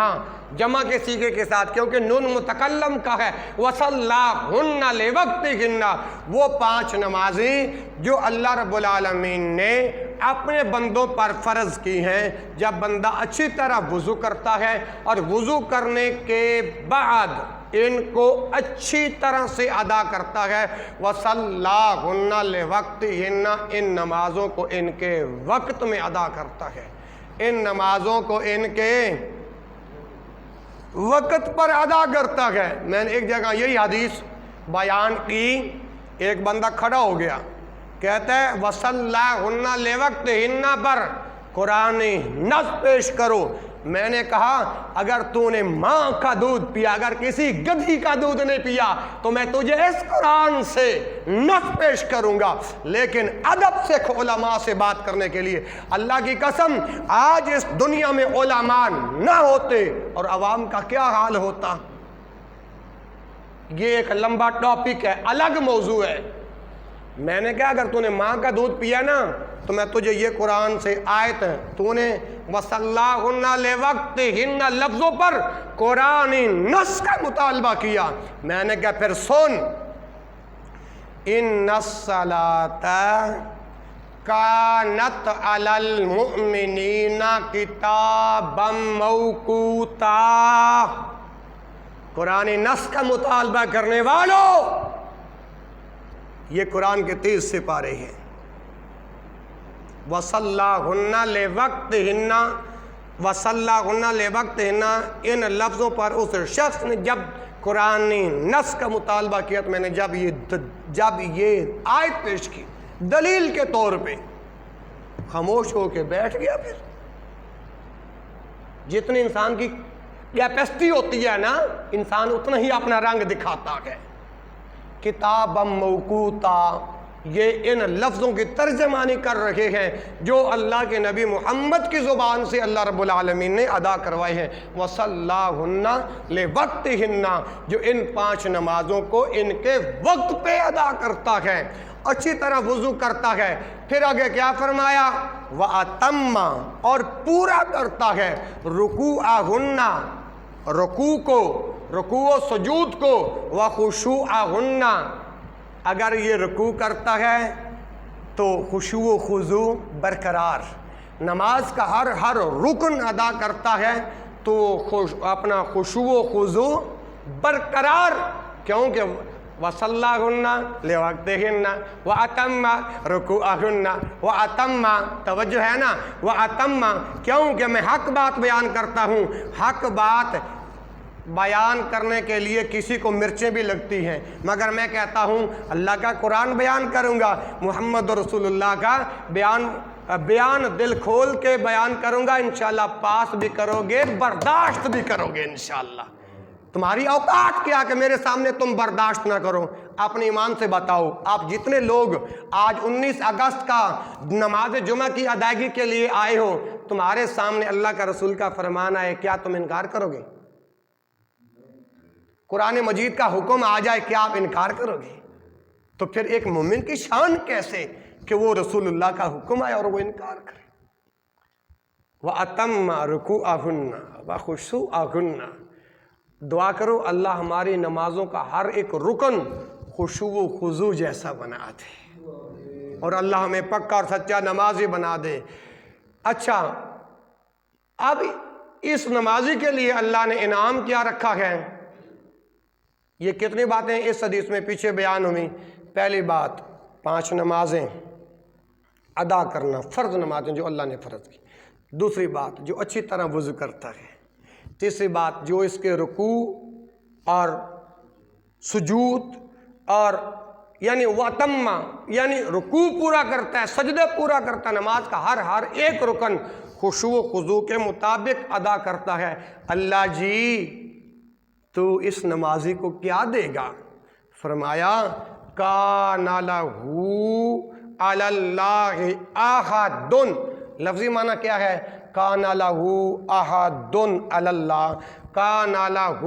جمع کے صیغے کے ساتھ، کیونکہ نون متکلم کا ہے، وصلاہن لوقتہن، وہ 5 نمازیں جو اللہ رب العالمین نے اپنے بندوں پر فرض کی ہیں۔ جب بندہ اچھی طرح وضو کرتا ہے اور وضو کرنے کے بعد ان کو اچھی طرح سے ادا کرتا ہے، وصلاہن لوقتہن، ان نمازوں کو ان کے وقت میں ادا کرتا ہے، ان نمازوں کو ان کے وقت پر ادا کرتا ہے۔ میں نے ایک جگہ یہی حدیث بیان کی، ایک بندہ کھڑا ہو گیا، کہتا ہے وصلاہن لوقتہن پر قرآن نص پیش کرو۔ میں نے کہا اگر تو نے ماں کا دودھ پیا، اگر کسی گدھی کا دودھ نہیں پیا، تو میں تجھے اس قرآن سے نص پیش کروں گا، لیکن ادب سے علماء سے بات کرنے کے لیے، اللہ کی قسم آج اس دنیا میں علماء نہ ہوتے اور عوام کا کیا حال ہوتا۔ یہ ایک لمبا ٹاپک ہے، الگ موضوع ہے۔ میں نے کہا اگر تو نے ماں کا دودھ پیا نا، تو میں تجھے یہ قرآن سے آیت ہے، تو نے وصلاہن لوقتہن لفظوں پر قرآن نص کا مطالبہ کیا۔ میں نے کہا پھر سن، ان الصلاۃ کانت علی المؤمنین کتابا موقوتا، قرآن نص کا مطالبہ کرنے والوں، یہ قرآن کے 30 سپارے ہیں۔ وصلاہن لوقتہن، وصلاہن لوقتہن، ان لفظوں پر اس شخص نے جب قرآن نص کا مطالبہ کیا، تو میں نے جب یہ آیت پیش کی دلیل کے طور پہ، خاموش ہو کے بیٹھ گیا۔ پھر جتنی انسان کی کیپیسٹی ہوتی ہے نا، انسان اتنا ہی اپنا رنگ دکھاتا ہے۔ کتابا موقوتا، یہ ان لفظوں کی ترجمانی کر رہے ہیں جو اللہ کے نبی محمد کی زبان سے اللہ رب العالمین نے ادا کروائے ہیں۔ وصلاہن لوقتہن، جو ان 5 نمازوں کو ان کے وقت پہ ادا کرتا ہے، اچھی طرح وضو کرتا ہے۔ پھر آگے کیا فرمایا؟ وَأَتَمَّ، اور پورا کرتا ہے، رکوعہن، رکوع کو، رکوع و سجود کو، وخشوعہن، اگر یہ رکوع کرتا ہے تو خشوع و خضوع برقرار، نماز کا ہر رکن ادا کرتا ہے تو اپنا خشوع و خضوع برقرار، کیونکہ وصلاہن لوقتہن واتم رکوعہن واتم، توجہ ہے نا، واتم، کیونکہ میں حق بات بیان کرتا ہوں۔ حق بات بیان کرنے کے لیے کسی کو مرچیں بھی لگتی ہیں، مگر میں کہتا ہوں اللہ کا قرآن بیان کروں گا، محمد رسول اللہ کا بیان دل کھول کے بیان کروں گا، انشاءاللہ پاس بھی کرو گے، برداشت بھی کرو گے انشاءاللہ۔ تمہاری اوقات کیا کہ میرے سامنے تم برداشت نہ کرو؟ اپنے ایمان سے بتاؤ، آپ جتنے لوگ آج 19 اگست کا نماز جمعہ کی ادائیگی کے لیے آئے ہو، تمہارے سامنے اللہ کا رسول کا فرمان ہے، کیا تم انکار کرو گے؟ قرآن مجید کا حکم آ جائے کیا آپ انکار کرو گے؟ تو پھر ایک مومن کی شان کیسے کہ وہ رسول اللہ کا حکم آئے اور وہ انکار کرے؟ وَأَتَمَّ رُكُوعَهُنَّ وَخُشُوعَهُنَّ، دعا کرو اللہ ہماری نمازوں کا ہر ایک رکن خشوع و خضوع جیسا بنا دے، اور اللہ ہمیں پکا اور سچا نمازی بنا دے۔ اچھا، اب اس نمازی کے لیے اللہ نے انعام کیا رکھا ہے؟ یہ کتنی باتیں اس حدیث میں پیچھے بیان ہوئی؟ پہلی بات 5 نمازیں ادا کرنا، فرض نمازیں جو اللہ نے فرض کی۔ دوسری بات جو اچھی طرح وضو کرتا ہے۔ تیسری بات جو اس کے رکوع اور سجود اور یعنی وَتَمَّ یعنی رکوع پورا کرتا ہے، سجدے پورا کرتا ہے، نماز کا ہر ایک رکن خشوع و خضوع کے مطابق ادا کرتا ہے۔ اللہ جی تو اس نمازی کو کیا دے گا؟ فرمایا کَانَ لَهُ عَلَى اللَّهِ أَحَدٌ، لفظی معنی کیا ہے؟ کَانَ لَهُ أَحَدٌ عَلَى اللَّهِ، کَانَ لَهُ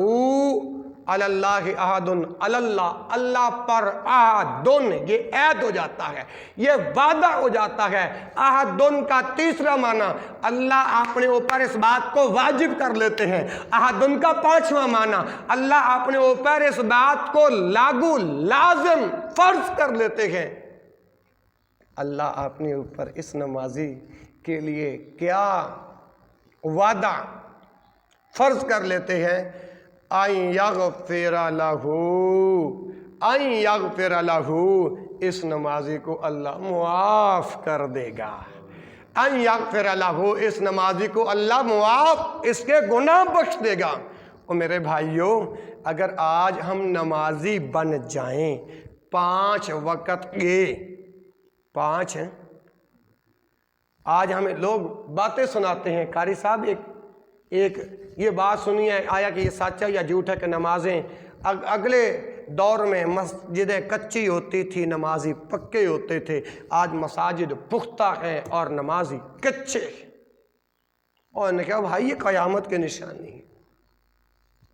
عَلَى اللَّهِ أَحَدٌ، اللہ اللہ پر أَحَدٌ، یہ عہد ہو جاتا ہے، یہ وعدہ ہو جاتا ہے۔ أَحَدٌ کا تیسرا معنی اللہ اپنے اوپر اس بات کو واجب کر لیتے ہیں۔ أَحَدٌ کا 5واں معنی اللہ اپنے اوپر اس بات کو لاگو لازم فرض کر لیتے ہیں۔ اللہ اپنے اوپر اس نمازی کے لیے کیا وعدہ فرض کر لیتے ہیں؟ اَن یغفر لہ، اَن یغفر لہ، اس نمازی کو اللہ معاف کر دے گا۔ اَن یغفر لہ، اس نمازی کو اللہ معاف، اس کے گناہ بخش دے گا۔ اور میرے بھائیوں، اگر آج ہم نمازی بن جائیں 5 وقت کے، 5 ہیں، آج ہمیں لوگ باتیں سناتے ہیں، قاری صاحب ایک یہ بات سنی ہے، آیا کہ یہ سچ ہے یا جھوٹ ہے کہ نمازیں اگلے دور میں مسجدیں کچی ہوتی تھی، نمازی پکے ہوتے تھے، آج مساجد پختہ ہیں اور نمازی کچے ہیں۔ اور نے کہا بھائی یہ قیامت کے نشانی ہے،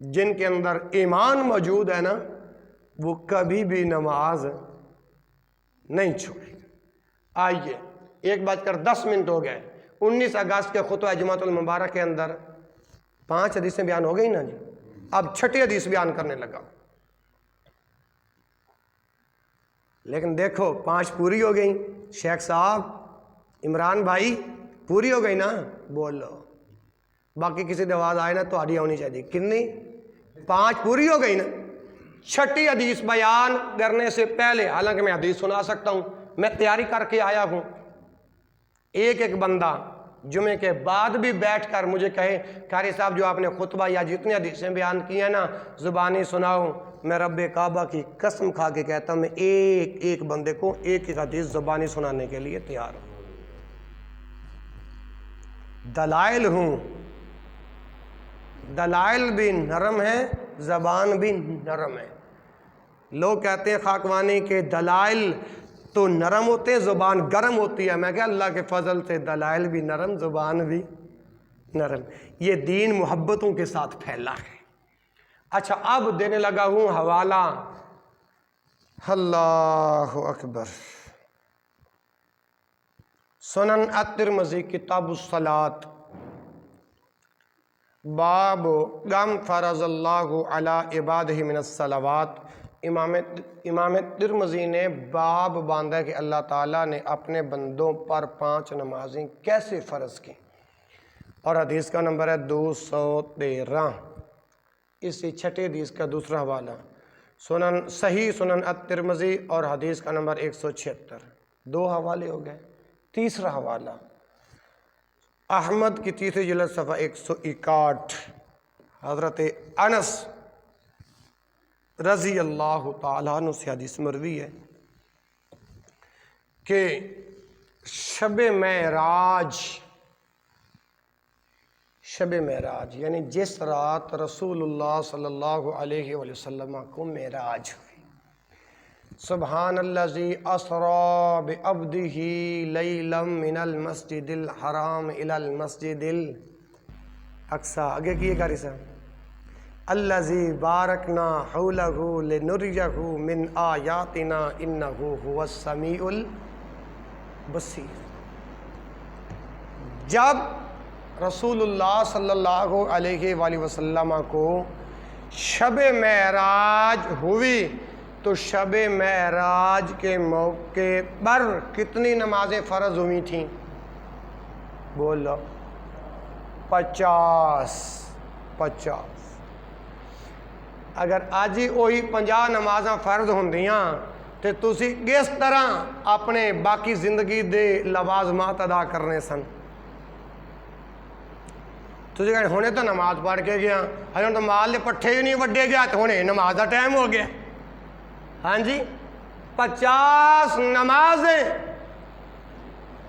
جن کے اندر ایمان موجود ہے نا وہ کبھی بھی نماز نہیں چھوڑے گا۔ آئیے 1:10 ہو گئے، 19 اگست کے خطبہ جمعۃ المبارک کے اندر 5 حدیثیں بیان ہو گئی نا جی، اب 6ٹھی حدیث بیان کرنے لگا۔ لیکن دیکھو 5 پوری ہو گئی، شیخ صاحب، عمران بھائی پوری ہو گئی نا؟ بولو، باقی کسی دی آواز آئے نا تو آڈی ہونی چاہیے۔ کتنی؟ 5 پوری ہو گئی نا۔ 6ٹھی حدیث بیان کرنے سے پہلے، حالانکہ میں حدیث سنا سکتا ہوں، میں تیاری کر کے آیا ہوں، ایک بندہ جمعے کے بعد بھی بیٹھ کر مجھے کہے قاری صاحب جو آپ نے خطبہ یا جتنی حدیثیں بیان کی ہیں نا زبانی سناؤ، میں رب کعبہ کی قسم کھا کے کہتا ہوں میں ایک بندے کو ایک حدیث زبانی سنانے کے لیے تیار ہوں۔ دلائل ہوں، دلائل بھی نرم ہے، زبان بھی نرم ہے۔ لوگ کہتے ہیں خاکوانی کے دلائل تو نرم ہوتے ہیں، زبان گرم ہوتی ہے۔ میں کہا اللہ کے فضل سے دلائل بھی نرم، زبان بھی نرم۔ یہ دین محبتوں کے ساتھ پھیلا ہے۔ اچھا اب دینے لگا ہوں حوالہ، اللہ اکبر، سنن الترمذی کتاب الصلاۃ، باب کم فرض اللہ علی عبادہ من الصلوات۔ امام ترمذی نے باب باندھا کہ اللہ تعالیٰ نے اپنے بندوں پر 5 نمازیں کیسے فرض کی، اور حدیث کا نمبر ہے 213۔ اسی 6ٹھی حدیث کا دوسرا حوالہ صحیح سنن الترمذی اور حدیث کا نمبر 176۔ 2 حوالے ہو گئے۔ تیسرا حوالہ احمد کی 3ری جلد صفحہ 161، حضرت انس رضی اللہ تعالیٰ عنہ سے حدیث مروی ہے کہ شب معراج یعنی جس رات رسول اللہ صلی اللہ علیہ وآلہ وسلم کو معراج ہوئی، سبحان الذی اسری بعبدہ لیلا من المسجد الحرام الی المسجد الاقصی، آگے کیے قاری صاحب، الذی بارکنا حولہ لنریہ من آیاتنا انہ هو السمیع البصیر۔ جب رسول اللہ صلی اللہ علیہ وآلہ وسلم کو شب معراج ہوئی تو شب معراج کے موقع پر کتنی نمازیں فرض ہوئی تھیں؟ بولو 50۔ اگر آج ہی وہی 50 نمازاں فرض ہوندیاں تے تسی کس طرح اپنے باقی زندگی دے لوازمات ادا کرنے سن؟ تسی کہنے ہونے تو نماز پڑھ کے گیا، ہوں تو مال دے پٹھے ہی نہیں وڈے گیا تو ہونے نماز دا ٹائم ہو گیا۔ ہاں جی 50 نمازیں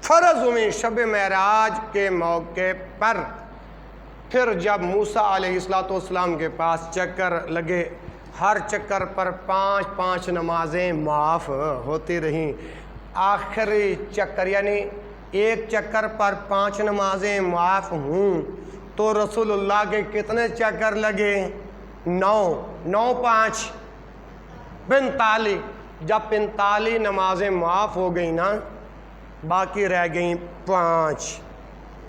فرض ہوئیں شب معراج کے موقع پر۔ پھر جب موسیٰ علیہ السلام کے پاس چکر لگے، ہر چکر پر 5 نمازیں معاف ہوتی رہیں۔ آخری چکر یعنی ایک چکر پر 5 نمازیں معاف ہوں تو رسول اللہ کے کتنے چکر لگے؟ 9 5 45۔ جب 45 نمازیں معاف ہو گئیں نا، باقی رہ گئیں 5۔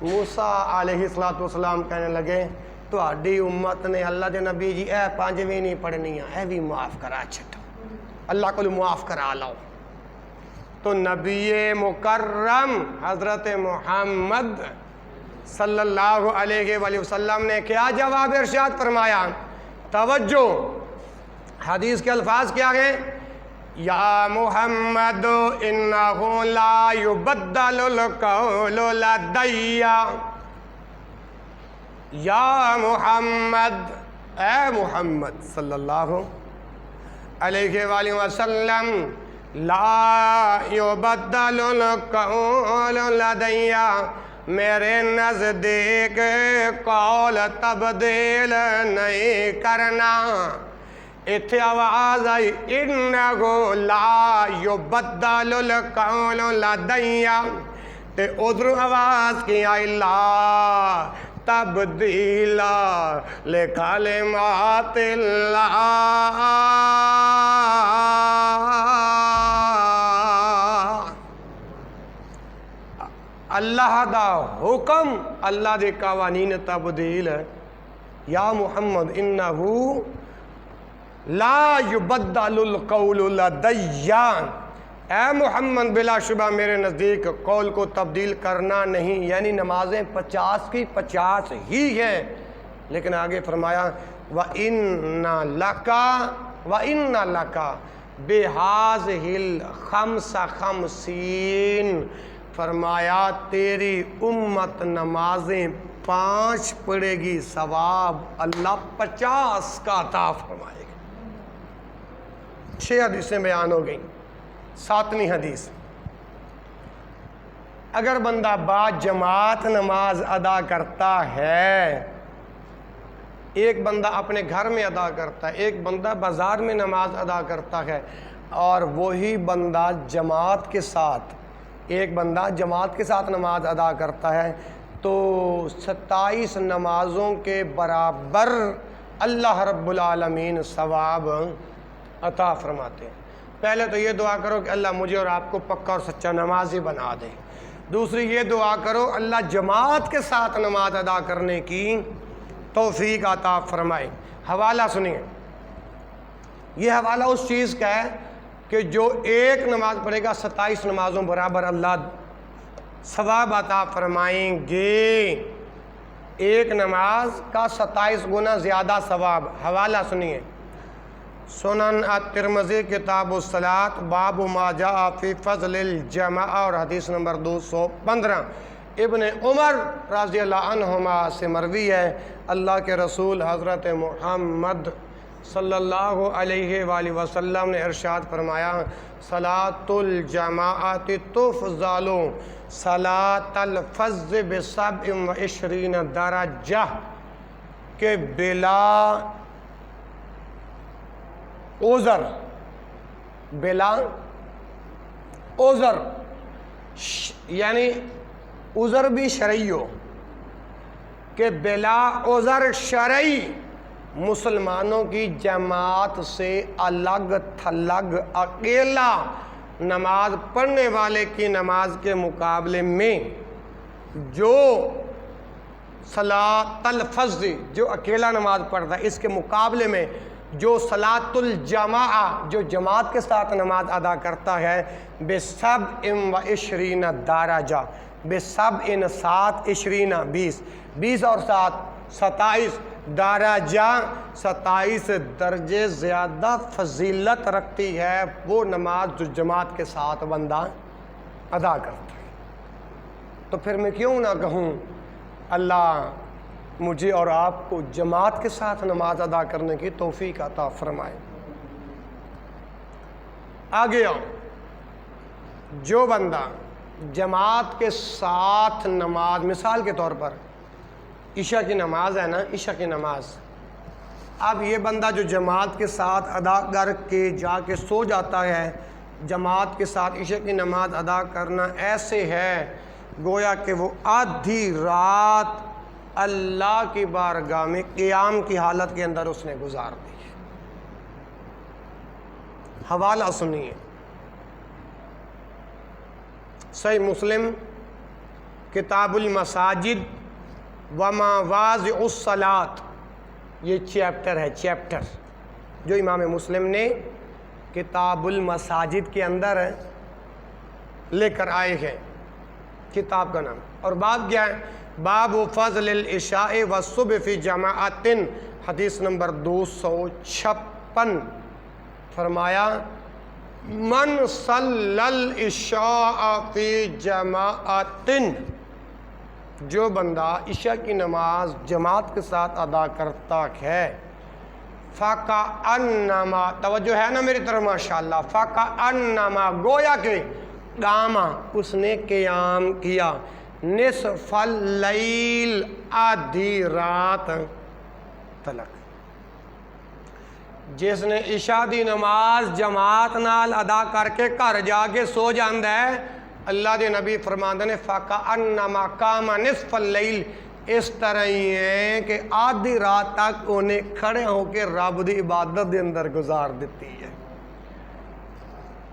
موسیٰ علیہ السلام کہنے لگے تہاڈی امت نے اللہ دے نبی جی اے 5 بھی نہیں پڑھنی اے بھی معاف کرا چھٹو، اللہ کو معاف کرا لو۔ تو نبی مکرم حضرت محمد صلی اللہ علیہ وآلہ وسلم نے کیا جواب ارشاد فرمایا؟ توجہ، حدیث کے الفاظ کیا ہیں؟ یا محمد انہو لا یبدل القول لدی، یا محمد، اے محمد صلی اللہ علیہ وآلہ وسلم، لا یبدل القول لدی، میرے نزدیک قول تبدیل نہیں کرنا۔ اتھے آواز آئی انہو لا یبدل القول لدی، تے ادھر آواز کی آئی لا تبدیل لکلمات اللہ۔ اللہ دا حکم، اللہ دے قوانین تبدیل ہے۔ یا محمد انہو لا یبدل القول لدی، اے محمد بلا شبہ میرے نزدیک قول کو تبدیل کرنا نہیں، یعنی نمازیں 50 کی 50 ہی ہیں۔ لیکن آگے فرمایا وَإِنَّ لَكَ بِهَٰذِهِ الْخَمْسَ خَمْسِينَ، فرمایا تیری امت نمازیں 5 پڑھے گی، ثواب اللہ 50 کا عطا فرمائے گا۔ 6 حدیثیں بیان ہو گئیں۔ 7ویں حدیث، اگر بندہ با جماعت نماز ادا کرتا ہے، ایک بندہ اپنے گھر میں ادا کرتا ہے، ایک بندہ بازار میں نماز ادا کرتا ہے، اور وہی بندہ جماعت کے ساتھ، ایک بندہ جماعت کے ساتھ نماز ادا کرتا ہے، تو 27 نمازوں کے برابر اللہ رب العالمین ثواب عطا فرماتے ہیں۔ پہلے تو یہ دعا کرو کہ اللہ مجھے اور آپ کو پکا اور سچا نمازی بنا دے۔ دوسری یہ دعا کرو اللہ جماعت کے ساتھ نماز ادا کرنے کی توفیق عطا فرمائے۔ حوالہ سنیے، یہ حوالہ اس چیز کا ہے کہ جو ایک نماز پڑھے گا 27 نمازوں برابر اللہ ثواب عطا فرمائیں گے۔ ایک نماز کا 27 گنا زیادہ ثواب۔ حوالہ سنیے، سنن الترمذی کتاب الصلاۃ باب ما جاء فی فضل الجماع، اور حدیث نمبر 215۔ ابن عمر رضی اللہ عنہما سے مروی ہے، اللہ کے رسول حضرت محمد صلی اللہ علیہ وآلہ وسلم نے ارشاد فرمایا صلاۃ الجماعت تفضل صلاۃ الفض ب27 درجہ، کہ بلا عذر یعنی عذر بھی شرعی ہو، کہ بلا عذر شرعی مسلمانوں کی جماعت سے الگ تھلگ اکیلا نماز پڑھنے والے کی نماز کے مقابلے میں جو صلاۃ الفذ جو اکیلا نماز پڑھتا ہے، اس کے مقابلے میں جو صلاۃ الجماعہ جو جماعت کے ساتھ نماز ادا کرتا ہے ب27 درجہ، ب7 7 20 20 اور 7 27 درجہ، 27 درجے زیادہ فضیلت رکھتی ہے وہ نماز جو جماعت کے ساتھ بندہ ادا کرتا ہے۔ تو پھر میں کیوں نہ کہوں اللہ مجھے اور آپ کو جماعت کے ساتھ نماز ادا کرنے کی توفیق عطا فرمائے۔ آگے آؤ، جو بندہ جماعت کے ساتھ نماز، مثال کے طور پر عشاء کی نماز ہے نا، عشاء کی نماز، اب یہ بندہ جو جماعت کے ساتھ ادا کر کے جا کے سو جاتا ہے، جماعت کے ساتھ عشاء کی نماز ادا کرنا ایسے ہے گویا کہ وہ آدھی رات اللہ کی بارگاہ میں قیام کی حالت کے اندر اس نے گزار دی ہے۔ حوالہ سنیے، صحیح مسلم کتاب المساجد ومواضع الصلاۃ، یہ چیپٹر ہے، چیپٹر جو امام مسلم نے کتاب المساجد کے اندر لے کر آئے ہیں، کتاب کا نام، اور باب کیا ہے؟ باب فضل العشاء والصبح فی جماعت، حدیث نمبر 256، فرمایا من صلی العشاء فی جماعت، جو بندہ عشاء کی نماز جماعت کے ساتھ ادا کرتا ہے، فَكَأَنَّمَا، توجہ ہے نا میری طرف ماشاءاللہ، فَكَأَنَّمَا، گویا کہ قاما، اس نے قیام کیا، نصف اللیل، آدھی رات تلک۔ جس نے عشاء دی نماز جماعت نال ادا کر کے گھر جا کے سو جاندا ہے، اللہ دے نبی فرماندے نے فَكَأَنَّمَا قَامَ نِصْفَ اللیل، اس طرح ہی ہے کہ آدھی رات تک انہیں کھڑے ہو کے رب دی عبادت دے اندر گزار دیتی ہے۔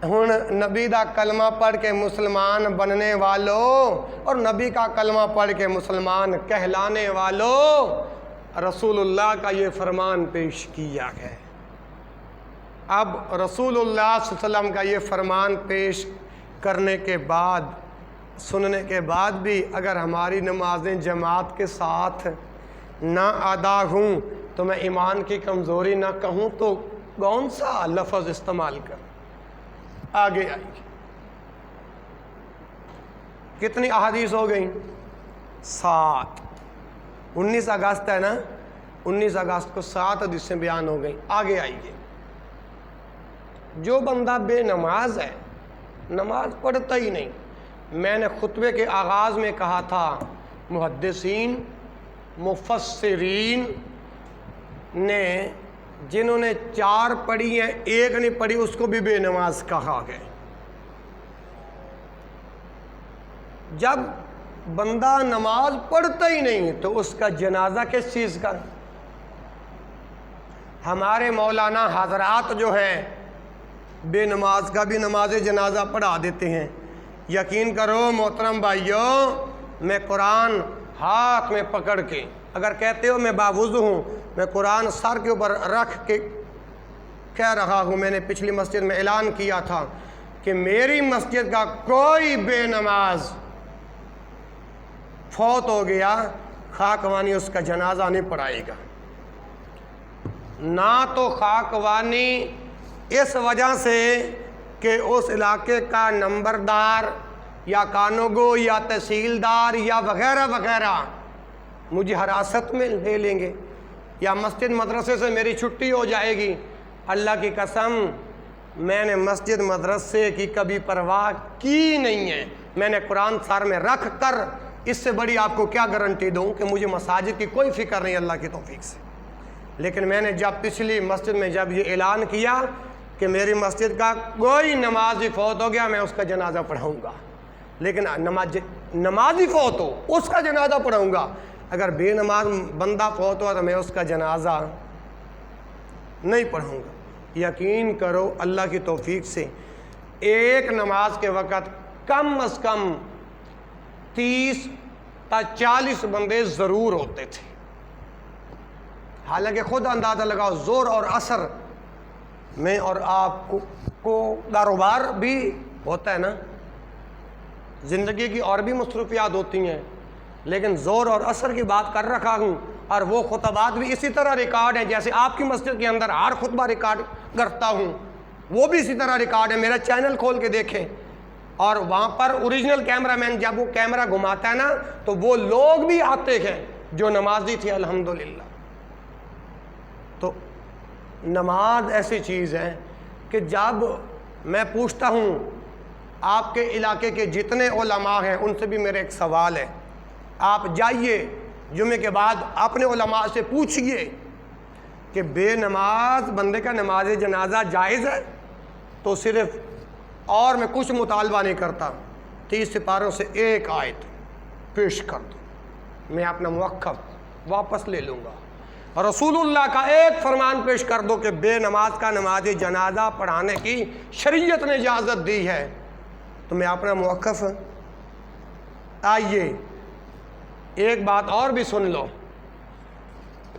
ہن نبی دا کلمہ پڑھ کے مسلمان بننے والوں اور نبی کا کلمہ پڑھ کے مسلمان کہلانے والوں، رسول اللہ کا یہ فرمان پیش کیا ہے۔ اب رسول اللہ صلی اللہ علیہ وسلم کا یہ فرمان پیش کرنے کے بعد، سننے کے بعد بھی اگر ہماری نمازیں جماعت کے ساتھ نہ ادا ہوں تو میں ایمان کی کمزوری نہ کہوں تو کون سا لفظ استعمال کروں؟ آگے آئیے، کتنی احادیث ہو گئیں؟ 7۔ 19 اگست ہے نا، 19 اگست کو 7 حدیثیں بیان ہو گئیں۔ آگے آئیے، جو بندہ بے نماز ہے، نماز پڑھتا ہی نہیں، میں نے خطبے کے آغاز میں کہا تھا محدثین مفسرین نے جنہوں نے 4 پڑھی ہیں، 1 نہیں پڑھی، اس کو بھی بے نماز کہا گیا۔ جب بندہ نماز پڑھتا ہی نہیں تو اس کا جنازہ کس چیز کا؟ ہمارے مولانا حضرات جو ہیں بے نماز کا بھی نماز جنازہ پڑھا دیتے ہیں۔ یقین کرو محترم بھائیوں، میں قرآن ہاتھ میں پکڑ کے، اگر کہتے ہو میں باوضو ہوں، میں قرآن سر کے اوپر رکھ کے کہہ رہا ہوں، میں نے پچھلی مسجد میں اعلان کیا تھا کہ میری مسجد کا کوئی بے نماز فوت ہو گیا، خاکوانی اس کا جنازہ نہیں پڑھائے گا۔ نہ تو خاکوانی اس وجہ سے کہ اس علاقے کا نمبردار یا کانوگو یا تحصیلدار یا وغیرہ وغیرہ مجھے حراست میں لے لیں گے، یا مسجد مدرسے سے میری چھٹی ہو جائے گی۔ اللہ کی قسم، میں نے مسجد مدرسے کی کبھی پرواہ کی نہیں ہے۔ میں نے قرآن سر میں رکھ کر اس سے بڑی آپ کو کیا گارنٹی دوں کہ مجھے مساجد کی کوئی فکر نہیں اللہ کی توفیق سے۔ لیکن میں نے جب پچھلی مسجد میں جب یہ اعلان کیا کہ میری مسجد کا کوئی نمازی فوت ہو گیا، میں اس کا جنازہ پڑھاؤں گا، لیکن نمازی فوت ہو اس کا جنازہ پڑھاؤں گا، اگر بے نماز بندہ فوت ہوا تو میں اس کا جنازہ نہیں پڑھوں گا۔ یقین کرو اللہ کی توفیق سے ایک نماز کے وقت کم از کم 30 تا 40 بندے ضرور ہوتے تھے۔ حالانکہ خود اندازہ لگاؤ ظہر اور عصر میں اور آپ کو کاروبار بھی ہوتا ہے نا، زندگی کی اور بھی مصروفیات ہوتی ہیں، لیکن ظہر اور عصر کی بات کر رکھا ہوں، اور وہ خطبات بھی اسی طرح ریکارڈ ہیں جیسے آپ کی مسجد کے اندر ہر خطبہ ریکارڈ کرتا ہوں، وہ بھی اسی طرح ریکارڈ ہے۔ میرا چینل کھول کے دیکھیں، اور وہاں پر اوریجنل کیمرہ مین جب وہ کیمرہ گھماتا ہے نا تو وہ لوگ بھی آتے ہیں جو نمازی تھے الحمدللہ۔ تو نماز ایسی چیز ہے کہ جب میں پوچھتا ہوں آپ کے علاقے کے جتنے علماء ہیں ان سے بھی میرا ایک سوال ہے، آپ جائیے جمعے کے بعد اپنے علماء سے پوچھئے کہ بے نماز بندے کا نماز جنازہ جائز ہے؟ تو صرف اور میں کچھ مطالبہ نہیں کرتا، 30 سپاروں سے ایک آیت پیش کر دو، میں اپنا موقف واپس لے لوں گا۔ رسول اللہ کا ایک فرمان پیش کر دو کہ بے نماز کا نماز جنازہ پڑھانے کی شریعت نے اجازت دی ہے، تو میں اپنا موقف۔ آئیے ایک بات اور بھی سن لو،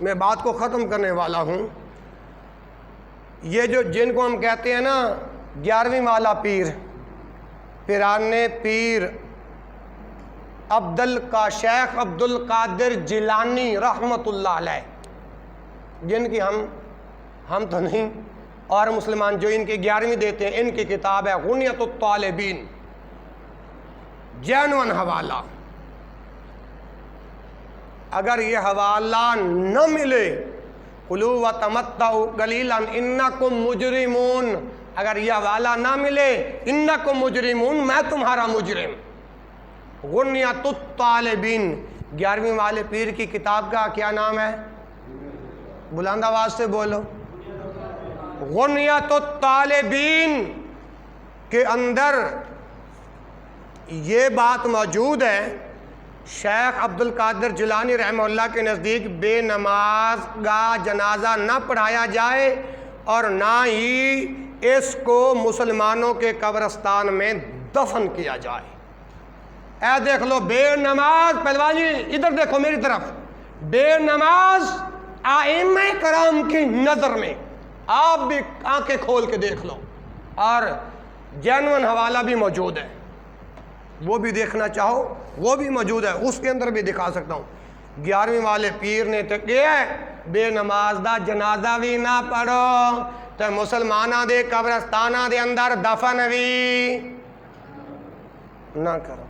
میں بات کو ختم کرنے والا ہوں۔ یہ جو جن کو ہم کہتے ہیں نا 11ویں والا پیر، پیران پیر شیخ عبد القادر جیلانی رحمت اللہ علیہ، جن کی ہم تو نہیں، اور مسلمان جو ان کی 11ویں دیتے ہیں، ان کی کتاب ہے غنیۃ الطالبین، جینون حوالہ۔ اگر یہ حوالہ نہ ملے، کلوا وتمتعوا قلیلا انکم مجرمون، اگر یہ حوالہ نہ ملے انکم مجرمون، میں تمہارا مجرم۔ غنیۃ الطالبین 11ویں والے پیر کی کتاب کا کیا نام ہے؟ بلند آواز سے بولو۔ غنیۃ الطالبین کے اندر یہ بات موجود ہے، شیخ عبد القادر جیلانی رحمہ اللہ کے نزدیک بے نماز کا جنازہ نہ پڑھایا جائے، اور نہ ہی اس کو مسلمانوں کے قبرستان میں دفن کیا جائے۔ اے دیکھ لو بے نماز، پہلوان جی ادھر دیکھو میری طرف، بے نماز ائمہ کرام کی نظر میں، آپ بھی آنکھیں کھول کے دیکھ لو، اور جینون حوالہ بھی موجود ہے، وہ بھی دیکھنا چاہو وہ بھی موجود ہے، اس کے اندر بھی دکھا سکتا ہوں۔ 11ویں والے پیر نے تو کیا ہے، بے نماز دا جنازہ بھی نہ پڑھو تو مسلمانہ دے قبرستانہ دے اندر دفن بھی نہ کرو۔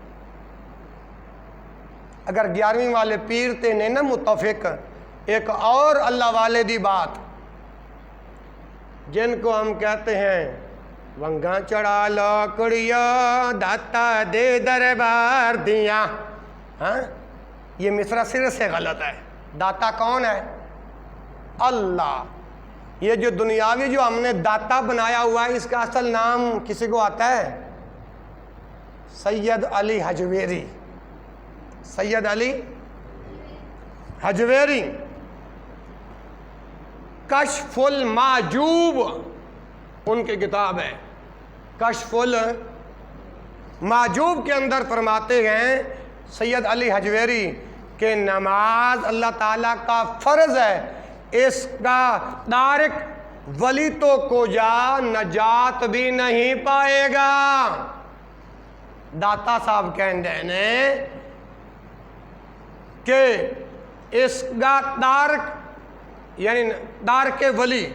اگر 11ویں والے پیر تے نے نہ متفق، ایک اور اللہ والے دی بات، جن کو ہم کہتے ہیں ونگا چڑھا لو کڑیا داتا دے دربار دیا، ہاں یہ مصرع سر سے غلط ہے۔ داتا کون ہے؟ اللہ۔ یہ جو دنیاوی جو ہم نے داتا بنایا ہوا ہے، اس کا اصل نام کسی کو آتا ہے؟ سید علی حجویری، سید علی حجویری، کشف المعجوب ان کی کتاب ہے، کشف المعجوب کے اندر فرماتے ہیں سید علی حجویری کہ نماز اللہ تعالیٰ کا فرض ہے، اس کا تارک ولی تو کو جا نجات بھی نہیں پائے گا۔ داتا صاحب کہندے نے کہ اس کا تارک یعنی تارک ولی،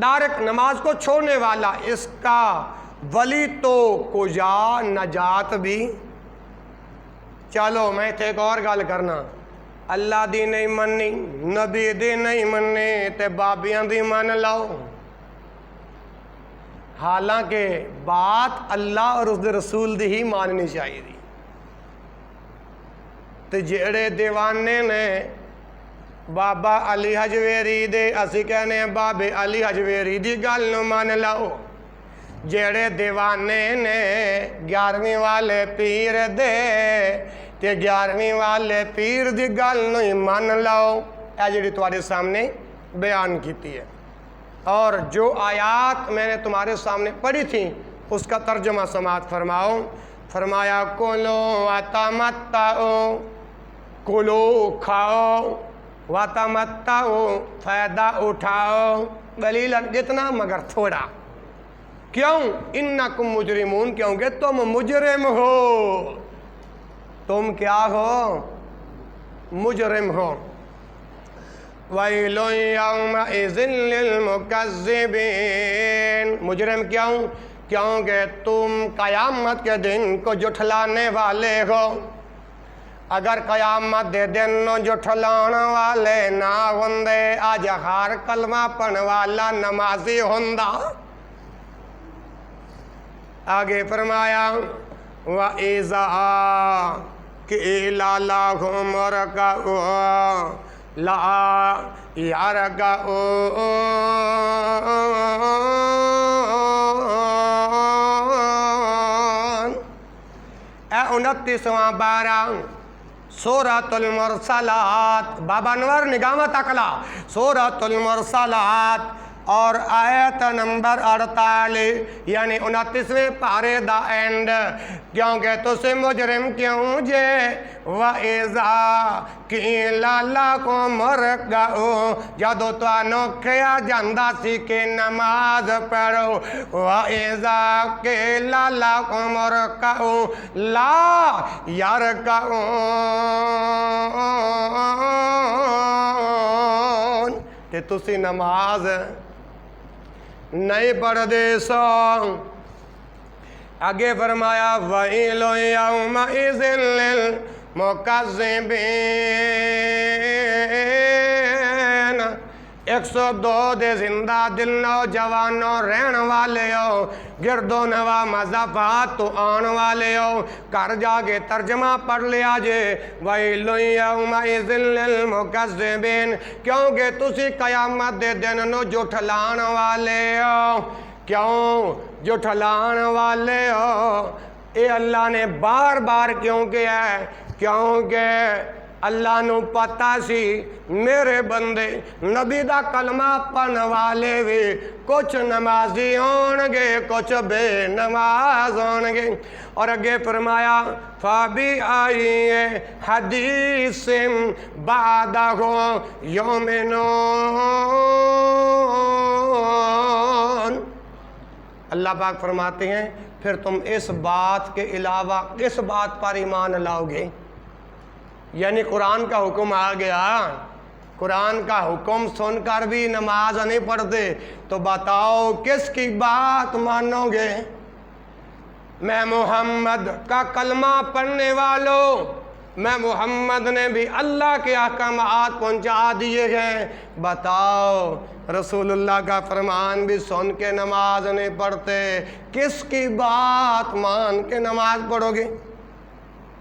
تارک نماز کو چھوڑنے والا، اس کا ولی تو کو جا نجات بھی۔ چلو میں تے ایک اور گل کرنا، اللہ دی نہیں مننی، نبی دی نہیں مننی تے بابیاں دی من لو۔ حالانکہ بات اللہ اور اس دے رسول دی ہی ماننی چاہیے دی۔ تے جڑے دیوانے نے بابا علی حجویری دے، اسی کہنے ہیں بابے علی حجویری دی گل نو مان لو۔ جڑے دیوانے نے 11ویں والے پیر دے تے 11ویں والے پیر دی گل نو ہی مان لو۔ اے جڑی تمہارے سامنے بیان کیتی ہے۔ اور جو آیات میں نے تمہارے سامنے پڑھی تھیں اس کا ترجمہ سماعت فرماؤ۔ فرمایا کلو وتمتعو، کلو کھاؤ، وتمتعو فائدہ اٹھاؤ، قلیلاً کتنا مگر تھوڑا۔ کیوں؟ انکم مجرمون، کیونکہ تم مجرم ہو۔ تم کیا ہو؟ مجرم ہو۔ وَيْلٌ يَوْمَئِذٍ لِّلْمُكَذِّبِينَ، مجرم کیوں؟ کیونکہ تم قیامت کے دن کو جھٹلانے والے ہو۔ اگر قیامت دے دن جھٹلان والے نہ ہوندے، آج ہر کلمہ پڑھن والا نمازی ہوندا۔ آگے فرمایا وَإِذَا قِيلَ لَهُمُ ارْكَعُوا لَا يَرْكَعُونَ۔ 29واں بارہ سورۃ المرسلات، بابا انور نگاہ تکلا، سورۃ المرسلات اور آیت نمبر 48 یعنی 29ویں پارے دا اینڈ۔ کیونکہ تُسے مجرم کیوں جے؟ وَإِذَا قِيلَ لَكُمُ ارْكَعُوا، جدو تانوں کہیا جاندا سی کہ نماز پڑھو۔ وَإِذَا قِيلَ لَكُمُ ارْكَعُوا لَا يَرْكَعُونَ، کہ تُسی نماز نہیں پڑھ دے سو۔ آگے فرمایا وَيْلٌ يَوْمَئِذٍ لِّلْمُكَذِّبِينَ، 102 دے زندہ دل نوجوانوں رہن والے ہو، گرد و نواح مذہبات تو آن والے ہو، کر جا کے ترجمہ پڑھ لیا جے وَيْلٌ يَوْمَئِذٍ لِّلْمُكَذِّبِينَ، کیونکہ تسی قیامت دے دن نو جھٹلان والے ہو۔ کیوں جھٹلان والے ہو؟ اے اللہ نے بار بار کیوں کیا ہے؟ کیونکہ اللہ نو پتہ سی میرے بندے نبی دا کلمہ پڑھن والے بھی کچھ نمازی ہون گے، کچھ بے نماز ہون گے۔ اور اگے فرمایا فَبِأَيِّ حَدِيثٍ بَعْدَهُ يُؤْمِنُونَ، اللہ پاک فرماتے ہیں پھر تم اس بات کے علاوہ کس بات پر ایمان لاؤ گے؟ یعنی قرآن کا حکم آ گیا، قرآن کا حکم سن کر بھی نماز نہیں پڑھتے تو بتاؤ کس کی بات مانو گے؟ میں محمد کا کلمہ پڑھنے والوں، میں محمد نے بھی اللہ کے احکامات پہنچا دیے ہیں، بتاؤ رسول اللہ کا فرمان بھی سن کے نماز نہیں پڑھتے، کس کی بات مان کے نماز پڑھو گے؟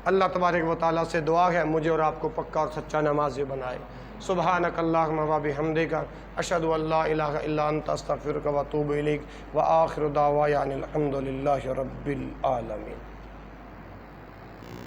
اللہ تبارک و تعالیٰ سے دعا ہے مجھے اور آپ کو پکا اور سچا نمازی بنائے۔ سبحانک اللہم و بحمدک، اشہد ان لا الہ الا انت، استغفرک و اتوب الیک، وآخر دعوانا الحمد للہ رب العالمین۔